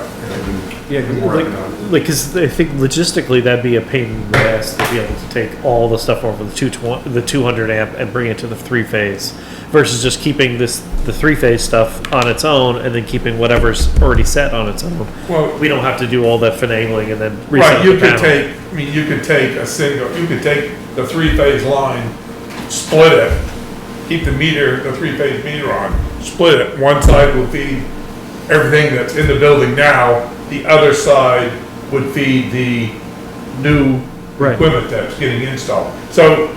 Yeah, even more like, economical. cause I think logistically that'd be a pain in the ass to be able to take all the stuff over the 200 amp and bring it to the three-phase versus just keeping the three-phase stuff on its own and then keeping whatever's already set on its own. Well, We don't have to do all that finagling and then right, reset you the could panel. take, I mean, you could take a single, you could take the three-phase line, split it, keep the meter, the three-phase meter on, split it. One side will feed everything that's in the building now, the other side would feed the new Right. equipment that's getting installed. So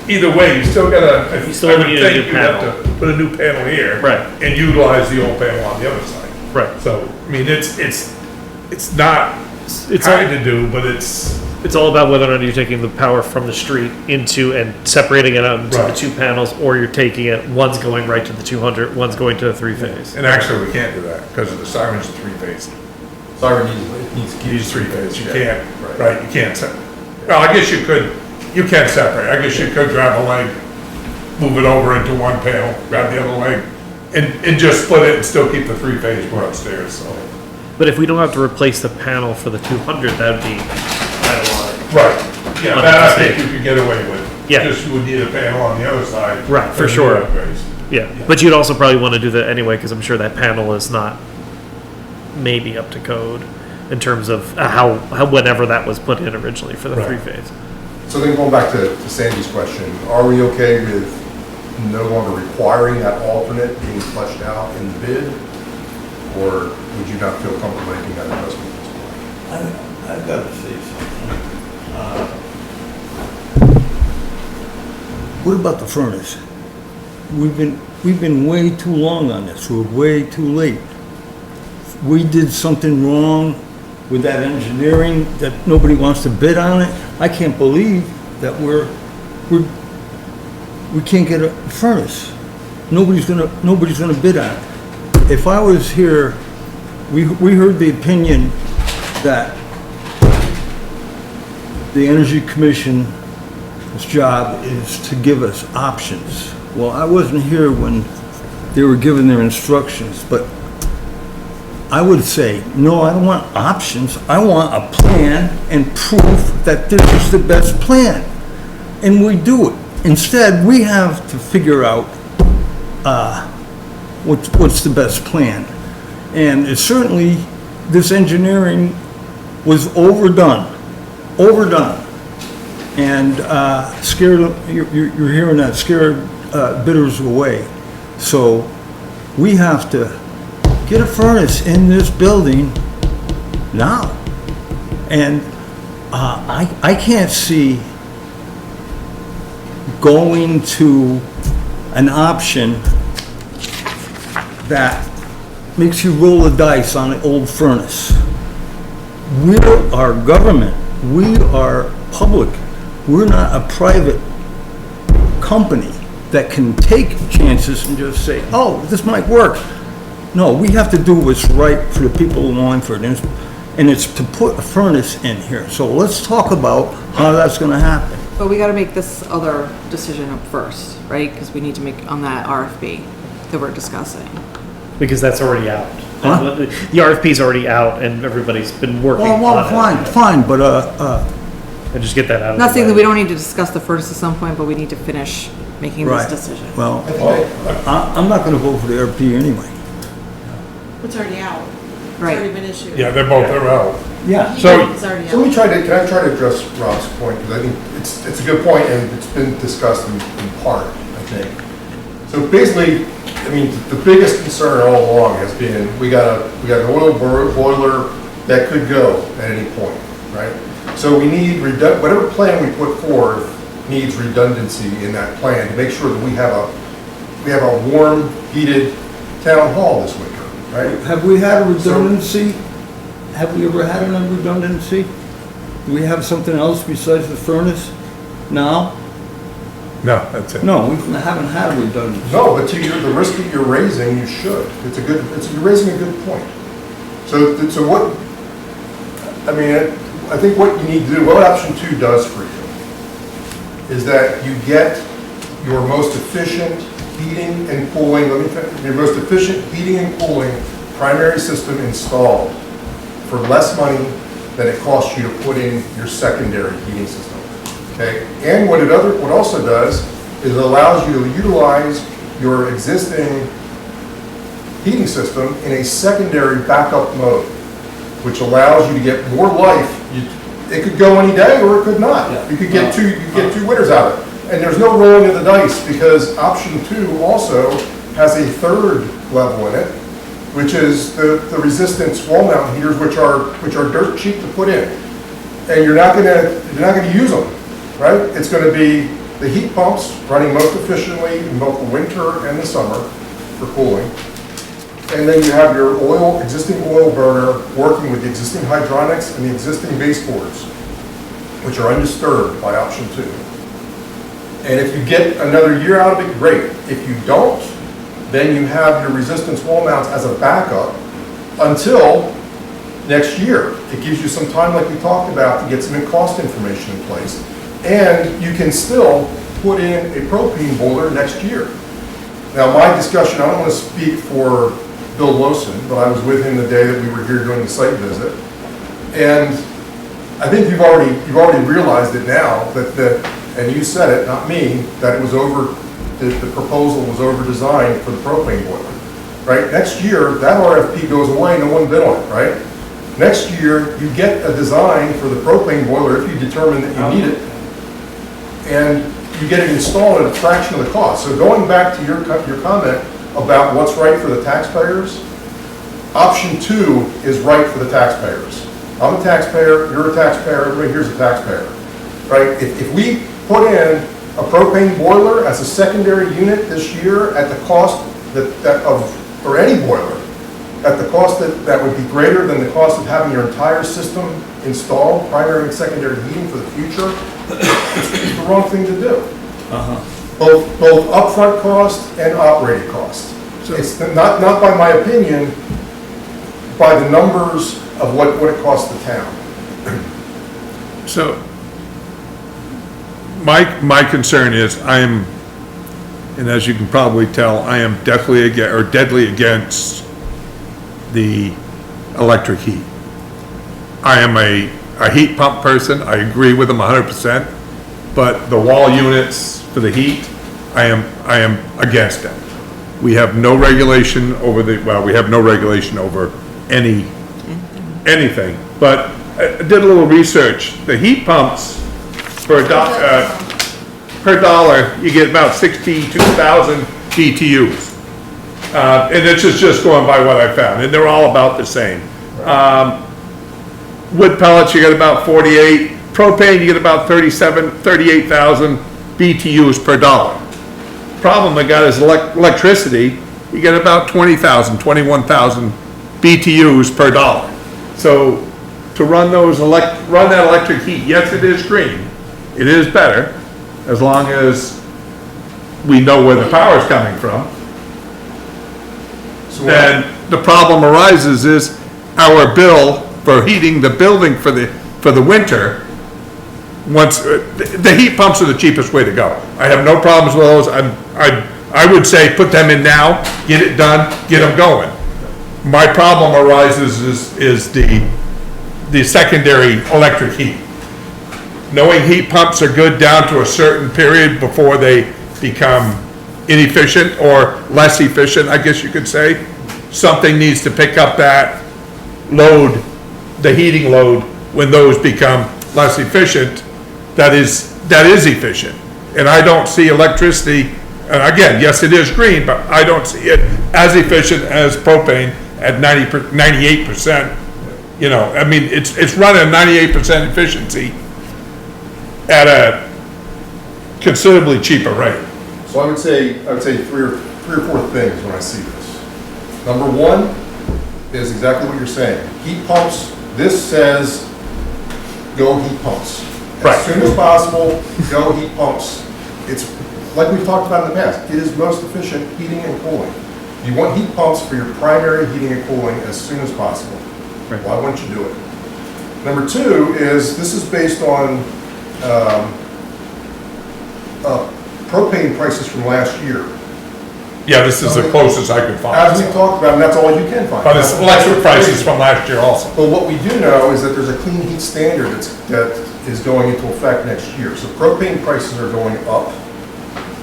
either way, you still gotta, You still I would need a new think you'd have panel. to put a new panel here. Right. And utilize the old panel on the other side. Right. So, I mean, it's not It's hard to do, but it's, all about whether or not you're taking the power from the street into and separating it out into the Right. two panels, or you're taking it, one's going right to the 200, one's going to the three-phase. and actually we can't do that because of the siren's three-phase. Siren needs to keep. Use three-phase, you Yeah, can't, right, you can't separate. Well, I guess you can separate, I guess you could grab a leg, move it over into one panel, grab the other leg, and just split it and still keep the three-phase for upstairs, so. But if we don't have to replace the panel for the 200, that'd be quite a lot. Right, yeah, that I think you could get away with. Yeah. Just you would need a panel on the other side. Right, for the sure. upgrades. Yeah, but you'd also probably want to do that anyway, because I'm sure that panel is not maybe up to code in terms of how whenever that was put in originally for the Right. three-phase. So then going back to Sandy's question, are we okay with no longer requiring that alternate being fleshed out in the bid? Or would you not feel comfortable making that investment at this point? I've got to say something. What about the furnace? We've been way too long on this, we're way too late. We did something wrong with that engineering, that nobody wants to bid on it. I can't believe that we can't get a furnace. Nobody's gonna bid on it. If I was here, we heard the opinion that the Energy Commission's job is to give us options. Well, I wasn't here when they were giving their instructions, but I would say, no, I don't want options. I want a plan and proof that this is the best plan. And we do it. Instead, we have to figure out what's the best plan. And it certainly, this engineering was overdone. And scared, you're hearing that, scared bidders away. So we have to get a furnace in this building now. And I can't see going to an option that makes you roll the dice on an old furnace. We're our government. We are public. We're not a private company that can take chances and just say, oh, this might work. No, we have to do what's right for the people of Wallingford, and it's to put a furnace in here. So let's talk about how that's gonna happen. But we gotta make this other decision up first, right? Because we need to make on that RFP that we're discussing. Because that's already out. Huh? The RFP's already out and everybody's been working on it. Fine, but, And just get that out of the way. Not saying that we don't need to discuss the furnace at some point, but we need to finish making this right, decision. well, I'm not gonna vote for the RFP anyway. It's already out. It's Right. already been issued. Yeah, they're out. Yeah. So- It's already So let me out. try to, can I try to address Rob's point, because I think it's a good point, and it's been discussed in part, I think. So basically, I mean, the biggest concern all along has been, we got an oil boiler that could go at any point, right? So we need, whatever plan we put forth needs redundancy in that plan to make sure that we have a warm, heated town hall this winter, right? Have we had a redundancy? Have we ever had a redundancy? Do we have something else besides the furnace now? No, that's it. No, we haven't had a redundancy. No, but to the risk that you're raising, you should. You're raising a good point. So what, I mean, I think what you need to do, what option 2 does for you, is that you get your most efficient heating and cooling, your most efficient heating and cooling primary system installed for less money than it costs you to put in your secondary heating system. Okay? And what also does is it allows you to utilize your existing heating system in a secondary backup mode, which allows you to get more life. It could go any day or it could not. Yeah. You could get two winters out of it. And there's no rolling of the dice, because option 2 also has a third level in it, which is the resistance wall mount heaters, which are dirt cheap to put in. And you're not gonna use them, right? It's gonna be the heat pumps running most efficiently in both the winter and the summer for cooling. And then you have your existing oil burner working with the existing hydronics and the existing baseboards, which are undisturbed by option 2. And if you get another year out of it, great. If you don't, then you have your resistance wall mounts as a backup until next year. It gives you some time, like we talked about, to get some cost information in place. And you can still put in a propane boiler next year. Now, my discussion, I don't want to speak for Bill Lawson, but I was with him the day that we were here doing the site visit. And I think you've already realized it now, and you said it, not me, that it was the proposal was over-designed for the propane boiler, right? Next year, that RFP goes away, no one bid on it, right? Next year, you get a design for the propane boiler if you determine that you need it, and you get it installed at a fraction of the cost. So going back to your comment about what's right for the taxpayers, option 2 is right for the taxpayers. I'm a taxpayer, you're a taxpayer, everybody here's a taxpayer, right? If we put in a propane boiler as a secondary unit this year at the cost or any boiler, at the cost that would be greater than the cost of having your entire system installed, primary and secondary heating for the future, it's the wrong thing to do. Both upfront cost and operating cost. It's not by my opinion, by the numbers of what it costs the town. So, my concern is and as you can probably tell, I am deadly against the electric heat. I am a heat pump person, I agree with them 100%, but the wall units for the heat, I am against them. We have no regulation over we have no regulation over anything, but I did a little research. The heat pumps, per dollar, you get about 62,000 BTUs. And it's just going by what I found, and they're all about the same. Wood pellets, you get about 48. Propane, you get about 38,000 BTUs per dollar. Problem I got is electricity, you get about 21,000 BTUs per dollar. So to run that electric heat, yes, it is green. It is better, as long as we know where the power is coming from. then the problem arises is our bill for heating the building for the winter, once, the heat pumps are the cheapest way to go. I have no problems with those. I would say put them in now, get it done, get them going. My problem arises is the secondary electric heat. Knowing heat pumps are good down to a certain period before they become inefficient or less efficient, I guess you could say. Something needs to pick up that load, the heating load, when those become less efficient, that is efficient. And I don't see electricity, and again, yes, it is green, but I don't see it as efficient as propane at 98%. You know, I mean, it's running 98% efficiency at a considerably cheaper rate. So I would say three or four things when I see this. Number one is exactly what you're saying. Heat pumps, this says, go heat pumps. Right. As soon as possible, go heat pumps. It's like we've talked about in the past, it is most efficient heating and cooling. You want heat pumps for your primary heating and cooling as soon as possible. Right. Why wouldn't you do it? Number two is, this is based on propane prices from last year. Yeah, this is the closest I could find. As we talked about, and that's all you can find. But it's electric prices from last year also. But what we do know is that there's a clean heat standard that is going into effect next year. So propane prices are going up.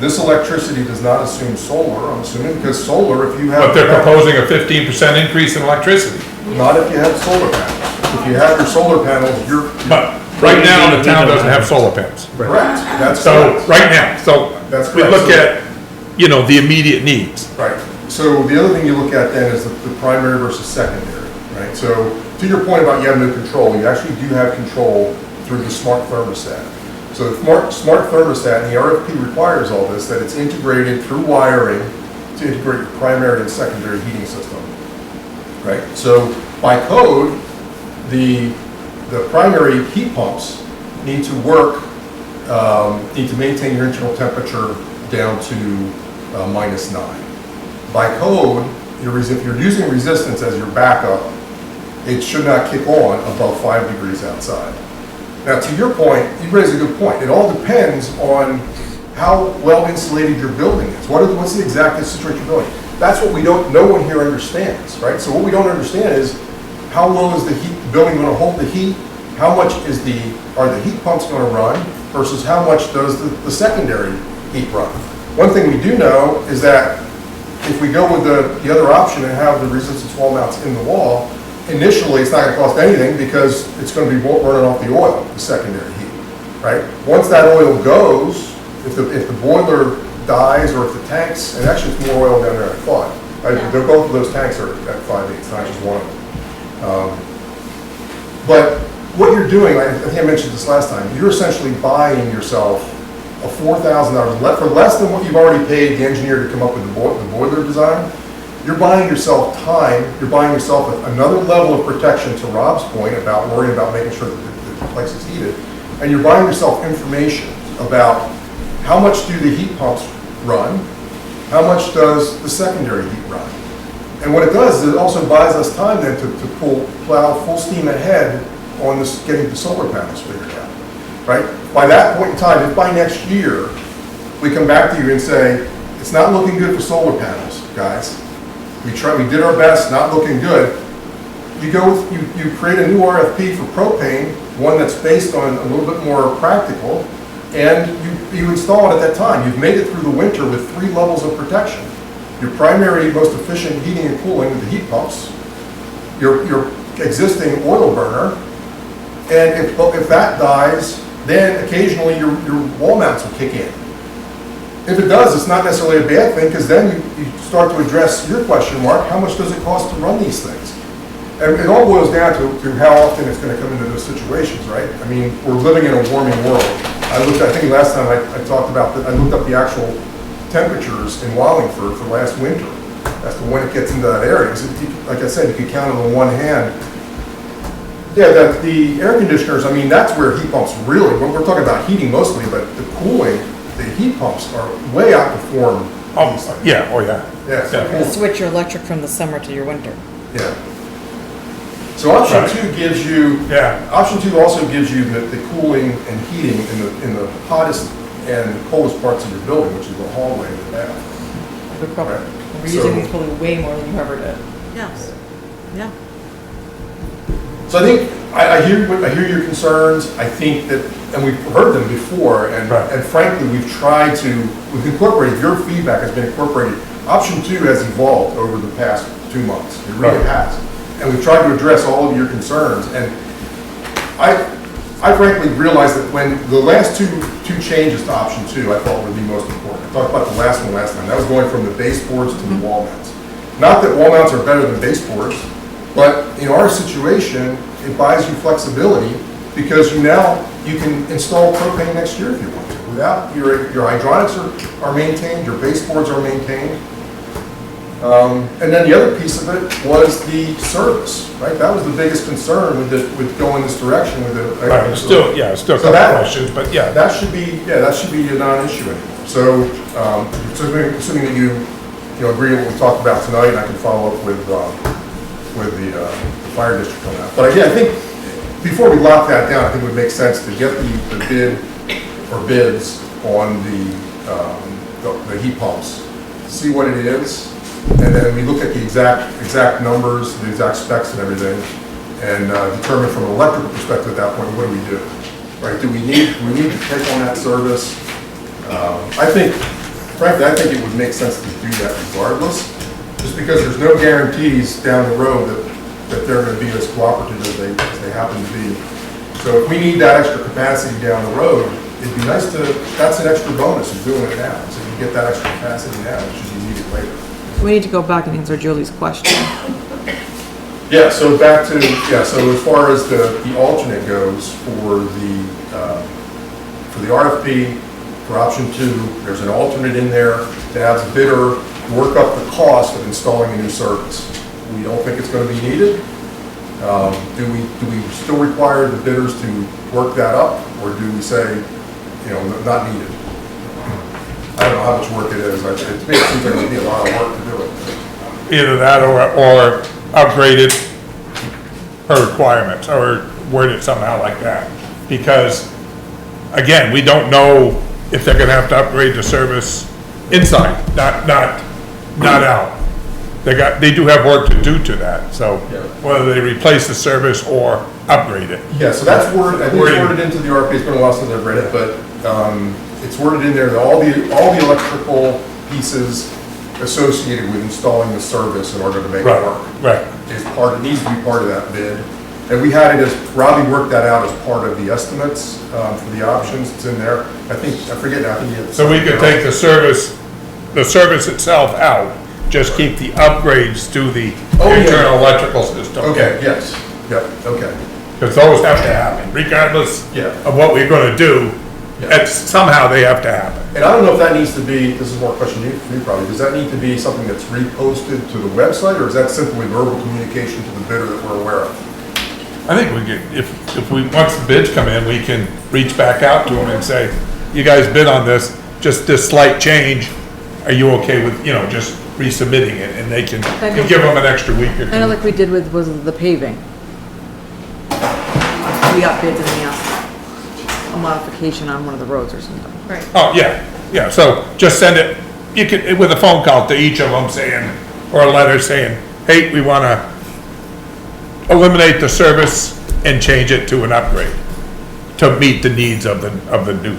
This electricity does not assume solar, I'm assuming, because solar, if you have. But they're proposing a 15% increase in electricity. Not if you have solar panels. If you have your solar panels, you're. But right now, the town doesn't have solar panels. Correct. That's So, correct. right now, so That's we correct. look at, you know, the immediate needs. Right. So the other thing you look at then is the primary versus secondary, right? So to your point about you have no control, you actually do have control through the smart thermostat. So the smart thermostat, and the RFP requires all this, that it's integrated through wiring to integrate your primary and secondary heating system, right? So by code, the primary heat pumps need to work, need to maintain your internal temperature down to -9. By code, if you're using resistance as your backup, it should not kick on above 5 degrees outside. Now, to your point, you raise a good point. It all depends on how well insulated your building is. What's the exact situation you're building? That's what no one here understands, right? So what we don't understand is how well is the building going to hold the heat? How much are the heat pumps going to run versus how much does the secondary heat run? One thing we do know is that if we go with the other option and have the resistance wall mounts in the wall, initially it's not going to cost anything because it's going to be running off the oil, the secondary heat, right? Once that oil goes, if the boiler dies or if the tanks, and actually it's more oil down there than I thought. Both of those tanks are at 5/8, it's not just one of them. But what you're doing, I think I mentioned this last time, you're essentially buying yourself a $4,000, for less than what you've already paid the engineer to come up with the boiler design. You're buying yourself time, you're buying yourself another level of protection, to Rob's point about worrying about making sure that the place is heated, and you're buying yourself information about how much do the heat pumps run, how much does the secondary heat run. And what it does is it also buys us time then to plow full steam ahead on this, getting the solar panels figured out, right? By that point in time, if by next year, we come back to you and say, it's not looking good for solar panels, guys. We did our best, not looking good. You create a new RFP for propane, one that's based on a little bit more practical, and you install it at that time. You've made it through the winter with 3 levels of protection. Your primary, most efficient heating and cooling with the heat pumps, your existing oil burner, and if that dies, then occasionally your wall mounts will kick in. If it does, it's not necessarily a bad thing, because then you start to address your question mark, how much does it cost to run these things? And it all boils down to how often it's going to come into those situations, right? I mean, we're living in a warming world. I think last time I talked about that, I looked up the actual temperatures in Wallingford for last winter as to when it gets into that area. So like I said, you can count it on one hand. Yeah, the air conditioners, I mean, that's where heat pumps really, we're talking about heating mostly, but the cooling, the heat pumps are way outperform Oh, yeah, oh, yeah. Yeah, so Yeah. Switch your electric from the summer to your winter. Yeah. So option Right. 2 gives you, Yeah. option 2 also gives you the cooling and heating in the hottest and coldest parts of your building, which is the hallway and the bath. We're probably, Right. we're using So- these probably way more than you ever did. Yes. Yeah. So I think, I hear your concerns, I think that, and we've heard them before, Right. and frankly, we've incorporated, your feedback has been incorporated. Option 2 has evolved over the past 2 months, it really Right. has. And we've tried to address all of your concerns, and I frankly realized that when the last two changes to option 2, I thought would be most important. I talked about the last one last time, that was going from the baseboards to the wall mounts. Not that wall mounts are better than baseboards, but in our situation, it buys you flexibility because you can install propane next year if you want to. Without, your hydronics are maintained, your baseboards are maintained. And then the other piece of it was the service, right? That was the biggest concern with going this direction with the. Right, it's still a So couple that- questions, but yeah. That should be a non-issue anymore. So, assuming that you agree with what we talked about tonight, and I can follow up with the fire district on that. But again, I think before we lock that down, I think it would make sense to get the bid or bids on the heat pumps, see what it is, and then we look at the exact numbers, the exact specs and everything, and determine from an electrical perspective at that point, what do we do? Right, do we need to take on that service? Frankly, I think it would make sense to do that regardless, just because there's no guarantees down the road that they're gonna be as cooperative as they happen to be. So if we need that extra capacity down the road, it'd be nice that's an extra bonus of doing it now. So you get that extra capacity now, it should be needed later. We need to go back and answer Julie's question. Yeah, so back to, so as far as the alternate goes for the RFP, for option 2, there's an alternate in there that has a bidder work up the cost of installing a new service. We don't think it's going to be needed. Do we still require the bidders to work that up, or do we say, not needed? I don't know how much work it is. To me, it seems like it'd be a lot of work to do it. Either that or upgrade it per requirements, or word it somehow like that. Because, again, we don't know if they're gonna have to upgrade the service inside, not out. They do have work to do to that, so whether they replace the service or upgrade it. Yeah, so that's worded, I think it's worded into the RFP, it's been a while since I've read it, but it's worded in there that all the electrical pieces associated with installing the service in order to make it work. Right. It needs to be part of that bid. And we had it as, Robbie worked that out as part of the estimates for the options, it's in there. I forget now, I think he had. So we could take the service itself out, just keep the upgrades to the internal electrical system. Okay, yes, yep, okay. Because those have to happen, regardless of what we're gonna do, somehow they have to happen. And I don't know if that needs to be, this is more a question for you probably, does that need to be something that's reposted to the website, or is that simply verbal communication to the bidder that we're aware of? I think we could, once the bids come in, we can reach back out to them and say, you guys bid on this, just this slight change, are you okay with, just resubmitting it, and they can give them an extra week or two. Kind of like we did with the paving. We got bids and we asked a modification on one of the roads or something. Right. Oh, yeah, so just send it, you could, with a phone call to each of them saying, or a letter saying, hey, we wanna eliminate the service and change it to an upgrade to meet the needs of the new,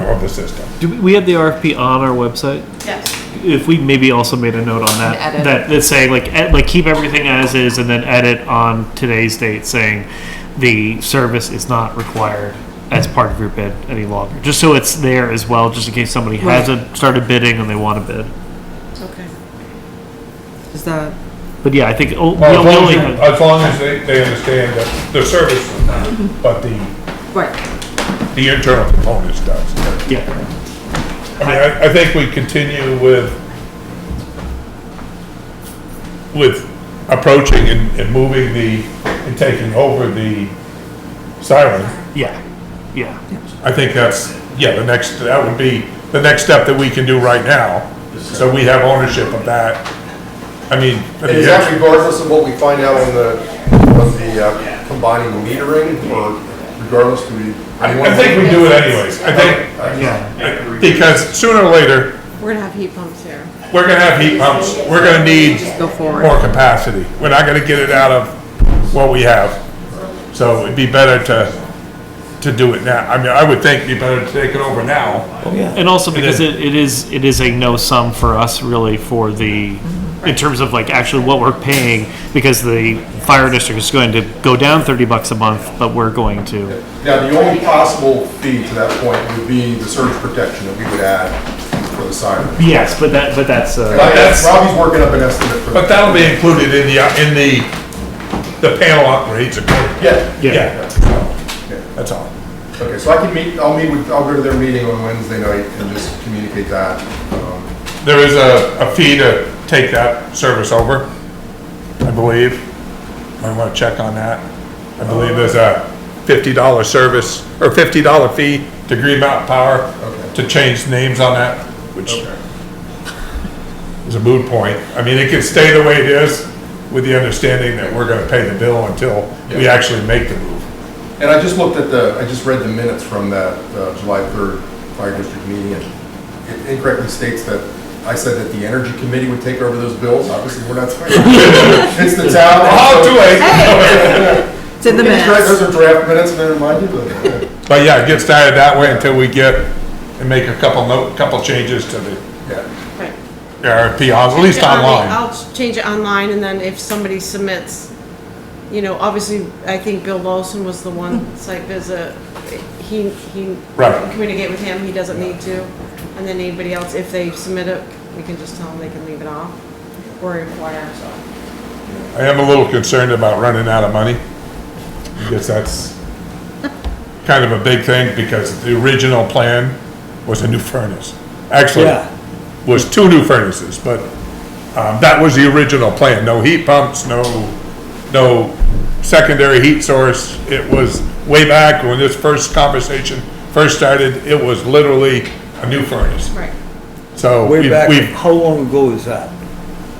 of the system. Do we have the RFP on our website? Yes. If we maybe also made a note on that, Edit. that's saying like keep everything as is and then edit on today's date saying the service is not required as part of your bid any longer. Just so it's there as well, just in case somebody hasn't started bidding and they want to bid. Okay. Is that, But yeah, I think Well, as long as they understand that the service is not, but right, the internal components does. yeah. I mean, I think we continue with approaching and moving and taking over the siren. Yeah. I think that would be the next step that we can do right now, so we have ownership of that. I mean. And is that regardless of what we find out on the combining the metering, or regardless, do we? I think we do it anyways. I think, because sooner or later, We're gonna have heat pumps here. we're gonna have heat pumps, we're gonna need Go for it. more capacity. We're not gonna get it out of what we have. So it'd be better to do it now. I mean, I would think it'd be better to take it over now. Oh, yeah. And also because it is a no sum for us really for the, in terms of like actually what we're paying, because the fire district is going to go down $30 a month, but we're going to. Now, the only possible fee to that point would be the surge protection that we would add for the siren. Yes, but that's, Robbie's working up an estimate for that. But that'll be included in the panel upgrades accordingly. Yeah. That's all. Okay, so I'll go to their meeting on Wednesday night and just communicate that. There is a fee to take that service over, I believe. I want to check on that. I believe there's a $50 service, or $50 fee to Green Mountain Power to change names on that, which is a moot point. I mean, it can stay the way it is with the understanding that we're going to pay the bill until we actually make the move. And I just looked at I just read the minutes from that July 3rd Fire District meeting, and it incorrectly states that I said that the Energy Committee would take over those bills. Obviously, we're not. It's the town. Oh, too late. It's in the minutes. Those are draft minutes, and they remind you, But yeah, it gets started that way until we get and make a couple changes to the Right. RFP, at least online. I'll change it online, and then if somebody submits, you know, obviously, I think Bill Lawson was the one site visit. He Right. communicate with him, he doesn't need to. And then anybody else, if they submit it, we can just tell them they can leave it off or inquire, so. I am a little concerned about running out of money. I guess that's kind of a big thing, because the original plan was a new furnace. Actually, Yeah. was 2 new furnaces, but that was the original plan. No heat pumps, no secondary heat source. It was way back when this first conversation first started, it was literally a new furnace. Right. So Way back, we've how long ago is that?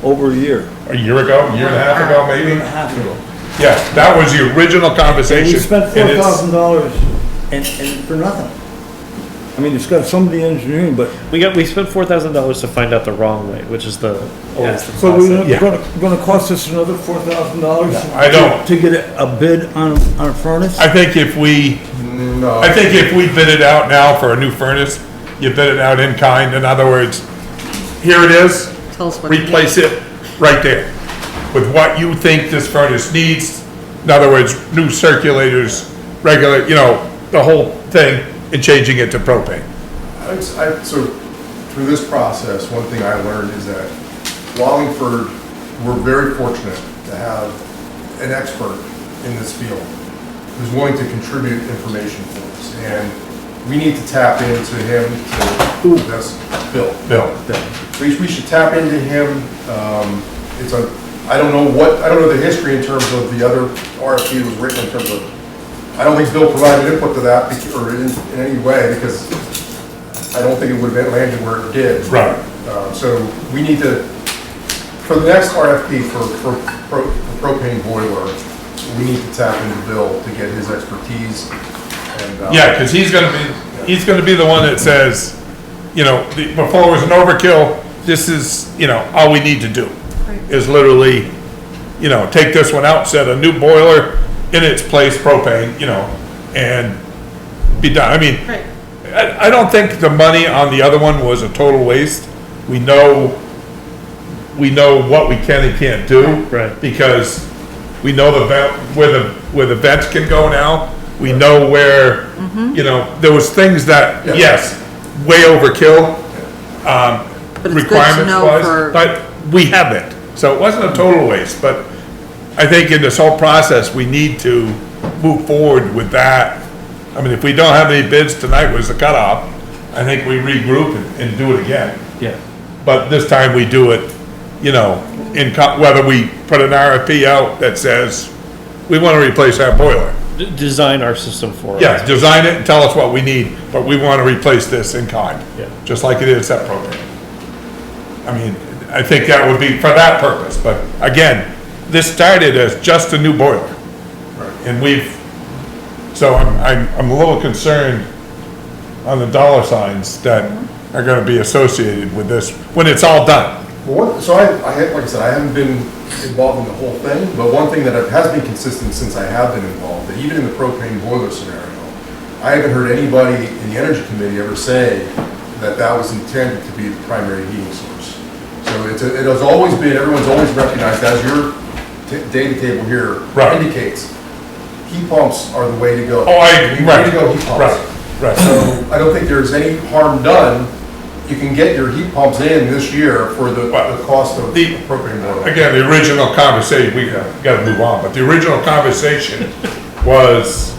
Over a year. a year ago, year and a half ago, Year maybe? and a half ago. Yeah, that was the original And conversation. we spent and it's- $4,000 and for nothing. I mean, it's got some of the engineering, but, we spent $4,000 to find out the wrong way, which is always the so we're process. gonna cost us another $4,000? I don't. To get a bid on a furnace? I think if we no. bid it out now for a new furnace, you bid it out in kind. In other words, here it is, Tell us what it replace it right there with what you think this furnace needs. In other words, new circulators, regular, the whole thing, and changing it to propane. So through this process, one thing I learned is that Wallingford, we're very fortunate to have an expert in this field who's willing to contribute information for us. And we need to tap into him that's Bill. Bill. We should tap into him. I don't know the history in terms of the other RFP that was written in terms of, I don't think Bill provided input to that or in any way, because I don't think it would have landed where it did. Right. So we need to, for the next RFP for propane boiler, we need to tap into Bill to get his expertise. And, Yeah, because he's gonna be the one that says, before it was an overkill, this is, all we need to do. Is literally, take this one out, set a new boiler in its place, propane, and be done. I mean, Right. I don't think the money on the other one was a total waste. We know what we can and can't do. Right. Because we know where the vents can go now. We know where, there was things that, Yeah. yes, way overkill, But it's good to requirements know wise, for- but we have it. So it wasn't a total waste, but I think in this whole process, we need to move forward with that. I mean, if we don't have any bids, tonight was the cutoff. I think we regroup and do it again. Yeah. But this time we do it, whether we put an RFP out that says, we want to replace our boiler. design our system for us. Yeah, design it and tell us what we need, but we want to replace this in kind. Yeah. Just like it is at propane. I mean, I think that would be for that purpose, but again, this started as just a new boiler. And so I'm a little concerned on the dollar signs that are gonna be associated with this when it's all done. Well, so like I said, I haven't been involved in the whole thing, but one thing that has been consistent since I have been involved, that even in the propane boiler scenario, I haven't heard anybody in the Energy Committee ever say that that was intended to be the primary heating source. So it has always been, everyone's always recognized, as your data table here Right. indicates, heat pumps are the way to go. Oh, The way to go, heat pumps. Right. So I don't think there's any harm done. You can get your heat pumps in this year for the cost of The- propane boiler. Again, the original conversation, we gotta move on, but the original conversation was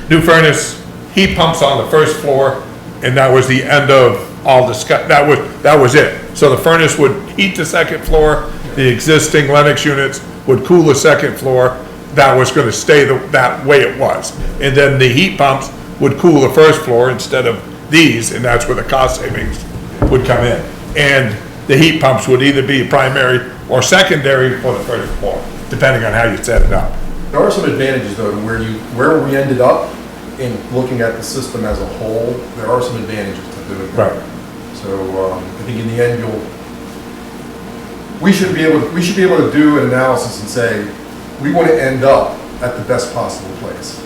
new furnace, heat pumps on the first floor, and that was the end of all that was it. So the furnace would heat the second floor, the existing Lennox units would cool the second floor, that was gonna stay that way it was. And then the heat pumps would cool the first floor instead of these, and that's where the cost savings would come in. And the heat pumps would either be primary or secondary for the first floor, depending on how you set it up. There are some advantages though, to where we ended up in looking at the system as a whole, there are some advantages to doing that. Right. So, I think in the end, we should be able to do an analysis and say, we want to end up at the best possible place.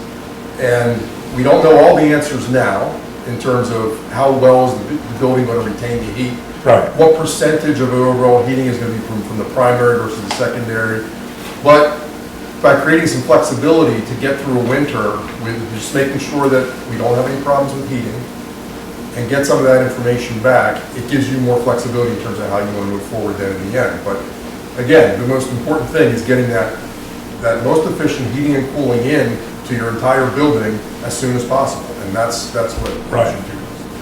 And we don't know all the answers now in terms of how well is the building going to retain the heat. Right. What percentage of overall heating is going to be from the primary versus the secondary. But by creating some flexibility to get through a winter with just making sure that we don't have any problems with heating and get some of that information back, it gives you more flexibility in terms of how you want to move forward then in the end. But again, the most important thing is getting that most efficient heating and cooling in to your entire building as soon as possible. And that's what we Right. should do.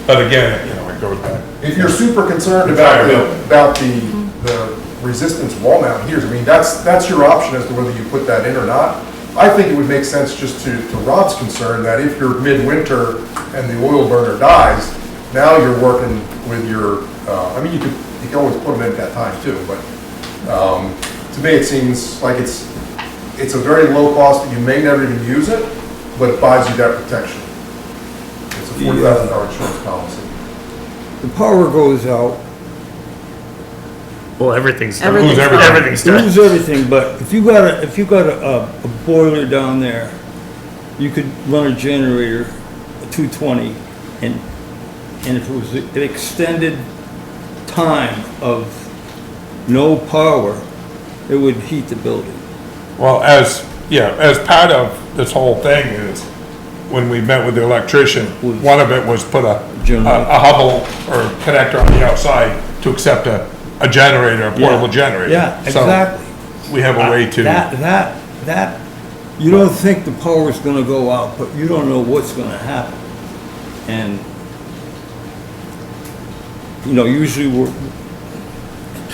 But again, it goes back. If you're super concerned about the resistance wall mount heaters, I mean, that's your option as to whether you put that in or not. I think it would make sense, just to Rob's concern, that if you're midwinter and the oil burner dies, now you're working with your, I mean, you can always put them in at that time too, but to me, it seems like it's a very low cost that you may never even use it, but it buys you that protection. It's a $40,000 insurance policy. The power goes out, Well, everything's done. Everything's done. Everything's you done. lose everything, but if you got a boiler down there, you could run a generator, a 220, and if it was an extended time of no power, it would heat the building. Well, as part of this whole thing is, when we met with the electrician, one of it was put a hubble or connector on the outside to accept a generator, a portable generator. Yeah, So exactly. we have a way to. That, you don't think the power's gonna go out, but you don't know what's gonna happen. And, usually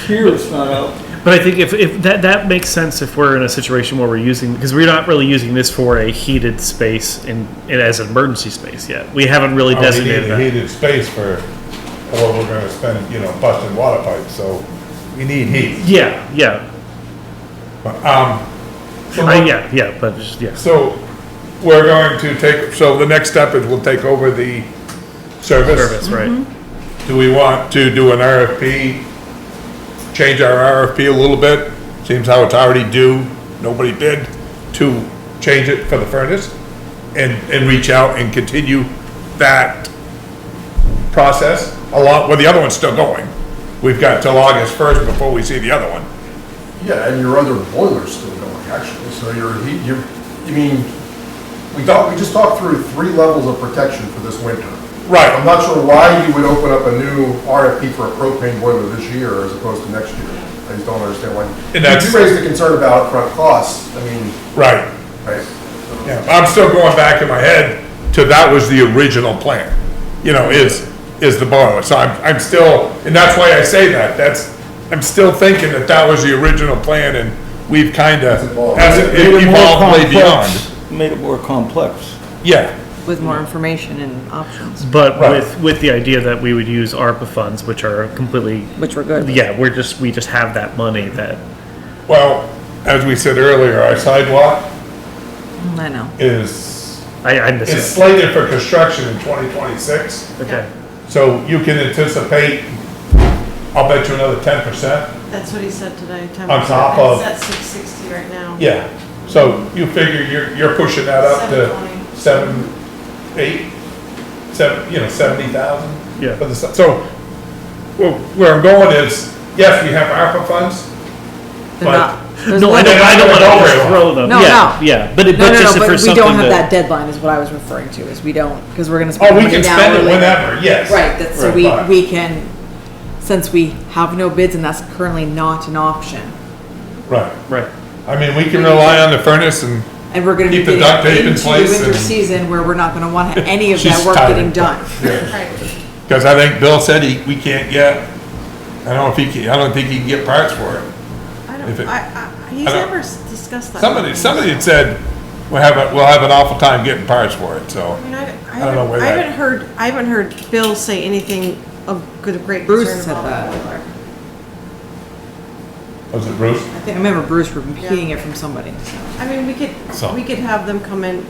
here it's not out. But I think if that makes sense if we're in a situation where we're using, because we're not really using this for a heated space as an emergency space yet. We haven't really We designated need a that. heated space or we're gonna spend, busting water pipes, so we need heat. Yeah. But, But just, yeah. So we're going to so the next step is we'll take over the Service, right? Do we want to do an RFP, change our RFP a little bit? Seems how it's already due, nobody bid, to change it for the furnace and reach out and continue that process along, well, the other one's still going. We've got till August 1st before we see the other one. Yeah, and your other boiler's still going, actually, so we just talked through 3 levels of protection for this winter. Right. I'm not sure why you would open up a new RFP for a propane boiler this year as opposed to next year. I just don't understand why. And that's- You raised the concern about upfront costs, I mean, Right. right? Yeah, I'm still going back in my head to that was the original plan, is the boiler. So I'm still, and that's why I say that, I'm still thinking that was the original plan and we've kind of, It's evolved. as it Made it more evolved way beyond. complex. made it more complex. Yeah, With more information and options, But Right. with the idea that we would use ARPA funds, which are completely, which we're good with. yeah, we just have that money that, well, as we said earlier, our sidewalk I know. is, I is understand. slated for construction in 2026. Okay. So you can anticipate, I'll bet you another 10%. That's what he said today, 10%. On top of- It's at 660 right now. Yeah, so you figure you're pushing that up to 720. 7, 8, 7, 70,000. Yeah. for the So, where I'm going is, yes, we have ARPA funds, They're but not. There's No, I limit. don't want to Don't just worry. throw them. No, Yeah, no. yeah, but No, no, just no, for but we something don't have that, that deadline is what I was referring to, is we don't, because we're gonna spend oh, we money can now spend or it later. whenever, yes. Right, that's, so Right. we can, since we have no bids and that's currently not an option. Right, right. I mean, we can rely on the furnace and, And we're gonna be Keep the getting duct tape in into the place winter and- season where we're not gonna want any of that She's work tired. getting done. Right. because I think Bill said we can't get, I don't know if I don't think he can get parts for it. I If it- don't, he's I don't- never discussed that. Somebody had said, we'll have an awful time getting parts for it, so. I mean, I don't know where that- I haven't heard Bill say anything of great Bruce concern said about that. the boiler. Was it Bruce? I think, I remember Bruce repeating it from somebody, so. I mean, So- we could have them come in,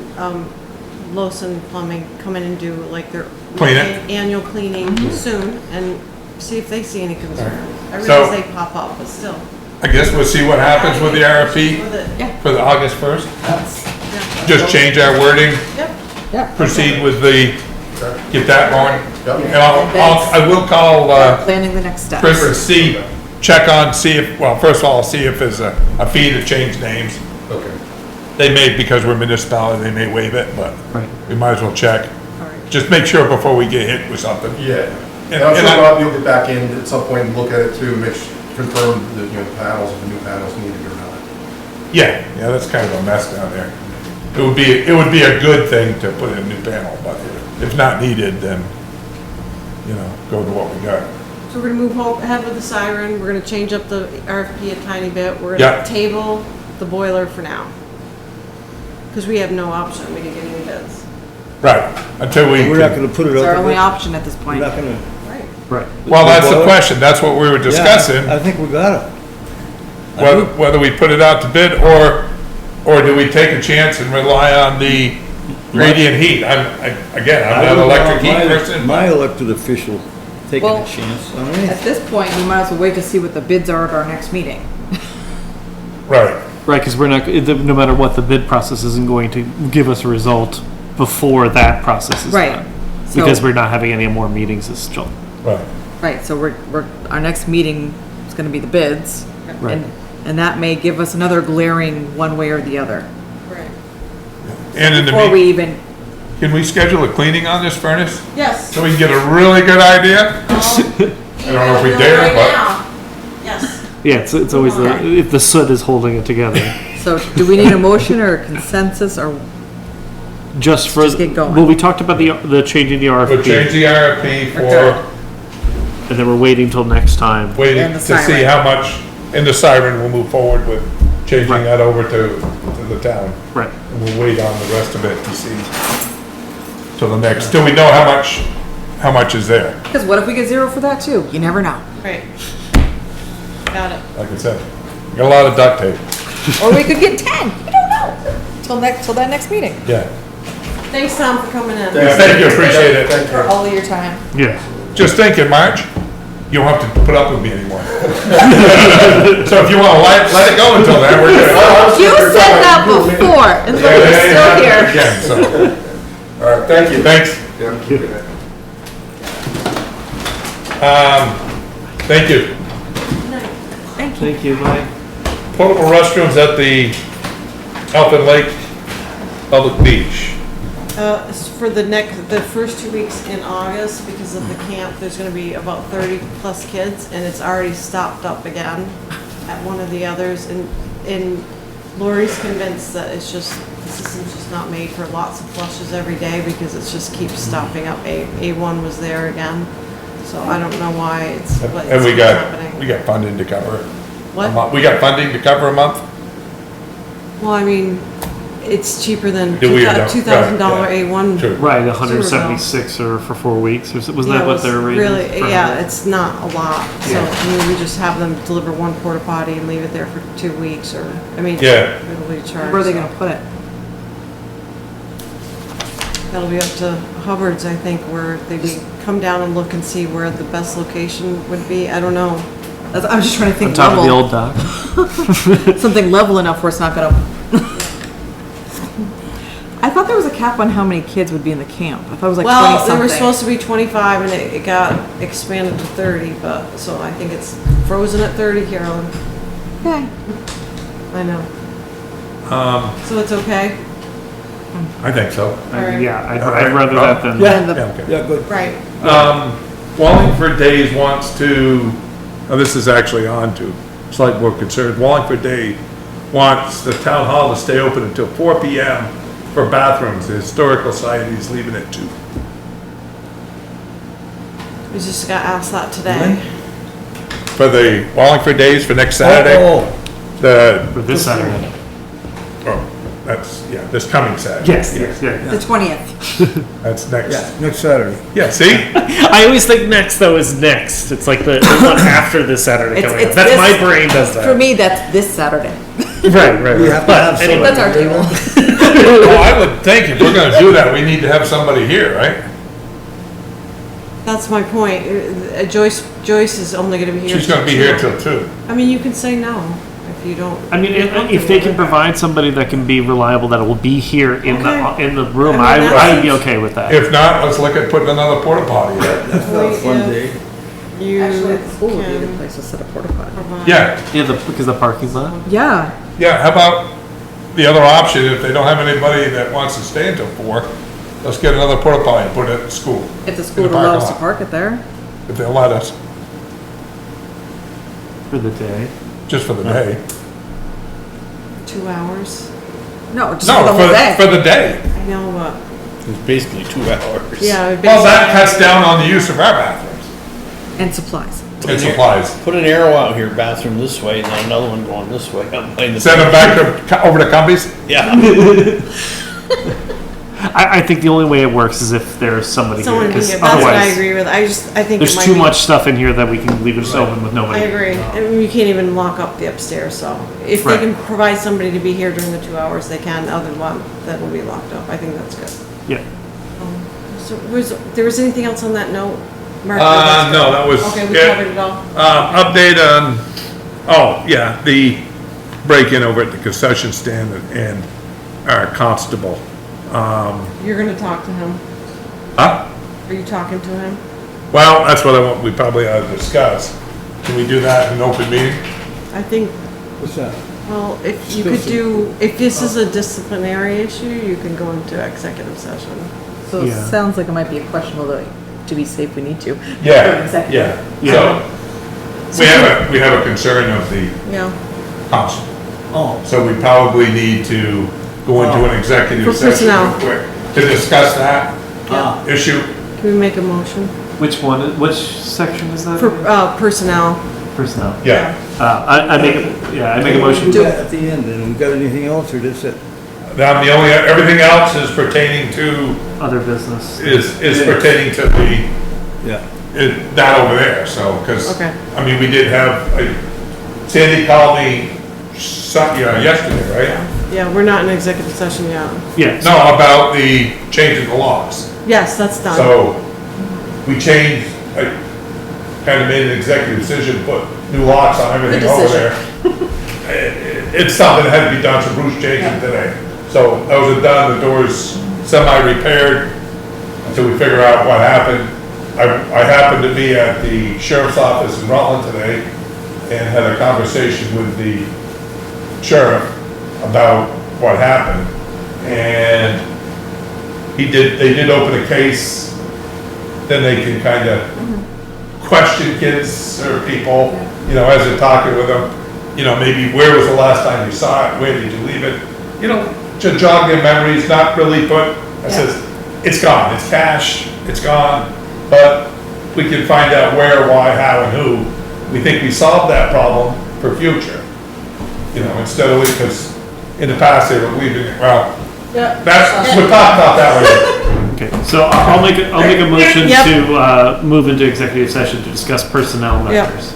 Lawson Plumbing, come in and do like their Clean it. annual cleaning soon and see if they see any concern. I So- realize they pop up, but still. I guess we'll see what happens with the RFP With it. Yeah. for the August 1st. Yeah. Just change our wording, Yep. Yeah. proceed with get that going. Yep. And I will call, Planning the next steps. Chris and see if, well, first of all, see if there's a fee to change names. Okay. They may, because we're municipality, they may waive it, but Right. we might as well check. All right. Just make sure before we get hit with something. Yeah. And- And I'm and sure I- Rob, you'll get back in at some point and look at it too, confirm the, panels, if the new panels needed or not. Yeah, that's kind of a mess down there. It would be a good thing to put in a new panel, but if not needed, then, go to what we got. So we're gonna move ahead with the siren, we're gonna change up the RFP a tiny bit, we're Yeah. gonna table the boiler for now. Cause we have no option, we can get any bids. Right, until we. We're not gonna put it It's up. our to only bid. option at this We're point. not gonna. Right. Right. Well, that's the question, that's what we were discussing, Yeah, I think we got it. I do. whether we put it out to bid or do we take a chance and rely on the radiant heat? I'm not an electric heat person. My elected official taking Well, a chance on anything. At this point, we might as well wait to see what the bids are at our next meeting. Right, Right, because we're not, no matter what, the bid process isn't going to give us a result before that process is Right. done. So- Because we're not having any more meetings this July. right. Right, so our next meeting is gonna be the bids. Right. And that may give us another glaring one way or the other. Right. And in the Before we mean, even, can we schedule a cleaning on this furnace? Yes. So we can get a really good idea? I don't know if we dare, Right but. now. Yes. Yeah, it's always if the soot is holding it together. so do we need a motion or a consensus or, Just for, Just get going. well, we talked about the changing the We'll change RFP, the RFP Okay. for and then we're waiting till next time. waiting And the to see siren. how much, in the siren, we'll move forward with changing that over to the town. Right. And we'll wait on the rest of it to see. Till the next, till we know how much is there. because what if we get zero for that too? You never know. Right. Got it. Like I said, got a lot of duct tape. Or we could get 10, you don't know. Till that next meeting. Yeah. Thanks, Tom, for coming in. Thank you, appreciate it. Thank For you. all of your time. Yeah. Just thinking, Marge, you don't have to put up with me anymore. So if you want to let it go until then, we're good. You said that before, and so we're still here. Again, so, All right, thank you. thanks. Yeah, good night. Thank you. Thank you, bye. Portable restrooms at the Elfin Lake Public Beach. For the first 2 weeks in August, because of the camp, there's gonna be about 30 plus kids, and it's already stopped up again at one of the others, and Lori's convinced that it's just, the system's just not made for lots of flushes every day, because it just keeps stopping up. A1 was there again, so I don't know why it's, but And we it's got happening. funding to cover it. What? We got funding to cover a month? Well, I mean, it's cheaper than Do we don't- $2,000 right, A1. True. Right, 176 or for 4 weeks, or was Yeah, that it what was their rate? really, is for- yeah, it's not a lot, so, Yeah. I mean, we just have them deliver one porta potty and leave it there for 2 weeks, or, I mean. Yeah. It'll be charged. Where are they so. gonna put it? That'll be up to Hubbard's, I think, where they would come down and look and see where the best location would be, I don't know. I'm just trying to On think top of the level, old dock. something level enough where it's not gonna. I thought there was a cap on how many kids would be in the camp. I thought it was like 20 Well, something. they were supposed to be 25 and it got expanded to 30, but, so I think it's frozen at 30, Carolyn. Okay. I know. So it's okay? I think so. Alright. Yeah, I'd rather that than. Yeah, And the- Yeah, okay. yeah, good. Right. Wallingford Days wants to, oh, this is actually on to Select Board Concerns. Wallingford Day wants the town hall to stay open until 4 PM for bathrooms. The Historical Society is leaving at 2. We just got asked that today. For the Wallingford Days for next Saturday. Oh, The, For this Saturday. oh, that's, yeah, this coming Saturday. Yes, yes, yeah. The 20th. That's next. yeah, next Saturday. Yeah, see? I always think next though is next. It's like the one after this Saturday It's- coming up. it's That's this- my brain does that. For me, that's this Saturday. Right, right. We have to have Anyway. That's our table. Well, I would think if we're gonna do that, we need to have somebody here, right? That's my point. Joyce is only gonna be here. She's gonna be here till 2. I mean, you can say no if you don't. I mean, if they can provide somebody that can be reliable, that will be here in Okay. the room, I mean, I would be that's- okay with that. If not, let's look at putting another porta potty there. That's not a fun day. You Actually, the school would be a good can place to set a porta potty. provide. Yeah, Yeah, because the parking lot. Yeah. yeah, how about the other option, if they don't have anybody that wants to stay until 4, let's get another porta potty and put it at the school, If the school In the would allow parking us to lot. park it there. if they'll let us, For the day. just for the day. 2 hours. No, just No, for the whole day. for the day. I know, but, It's basically 2 hours. yeah. Well, that basically- cuts down on the use of our bathrooms And supplies. and supplies. Put an arrow out here, bathroom this way, and then another one going this way. I'm playing the- Send them back over to Cumbies? Yeah. I think the only way it works is if there's somebody Someone here, can because get, that's what I otherwise, agree with. I think it there's might too be- much stuff in here that we can leave it open with I nobody. agree. And you can't even lock up the upstairs, so if they Right. can provide somebody to be here during the 2 hours, they can, other than one, that will be locked up. I think that's good. Yeah. So there was anything else on that note? Mark, No, that was Okay, we it. covered it all. Update on, oh, yeah, the break-in over at the concession stand and our constable. You're gonna talk to him. Huh? Are you talking to him? Well, that's what we probably ought to discuss. Can we do that in an open meeting? I think, What's that? well, if you could do, if this is a disciplinary issue, you can go into executive session. So it Yeah. sounds like it might be a questionable, to be safe, we need to. Yeah, Executive. yeah. So, we have a concern of the Yeah. constable. Oh, So we probably need to go into an For executive session personnel. real quick to discuss that ah, issue. Can we make a motion? Which one, which section is that? For, personnel. Personnel. Yeah. I make a motion do to. that at the end, and we got anything else, or that's it? Now, everything else is pertaining to, Other business. is pertaining to the, Yeah. that over there, so, because, Okay. I mean, we did have, Sandy called me yesterday, right? Yeah, we're not in executive session yet. Yes. No, about the changing the locks. Yes, that's done. So, we changed, I kind of made an executive decision, put new locks on everything Good over decision. there. It's something that had to be done, so Bruce changed it today. So, those are done, the door's semi-repaired until we figure out what happened. I happened to be at the sheriff's office in Rutland today and had a conversation with the sheriff about what happened. And they did open a case, then they can kind of question kids or people, you know, as they're talking with them, you know, maybe where was the last time you saw it, where did you leave it? You know, to jog their memories, not really put, I says, it's gone, it's cash, it's gone, but we can find out where, why, how, and who. We think we solved that problem for future. You know, instead of, because in the past they were leaving it, well, Yep. that's, we'll talk about that later. Okay, so I'll make a motion Yep. to move into executive session to discuss personnel Yep. matters.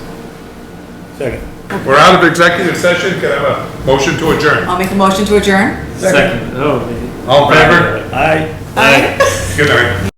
Second. We're out of executive session, can I have a motion to adjourn? I'll make a motion to adjourn. Second. Oh. All in favor? Aye. Aye. Good night.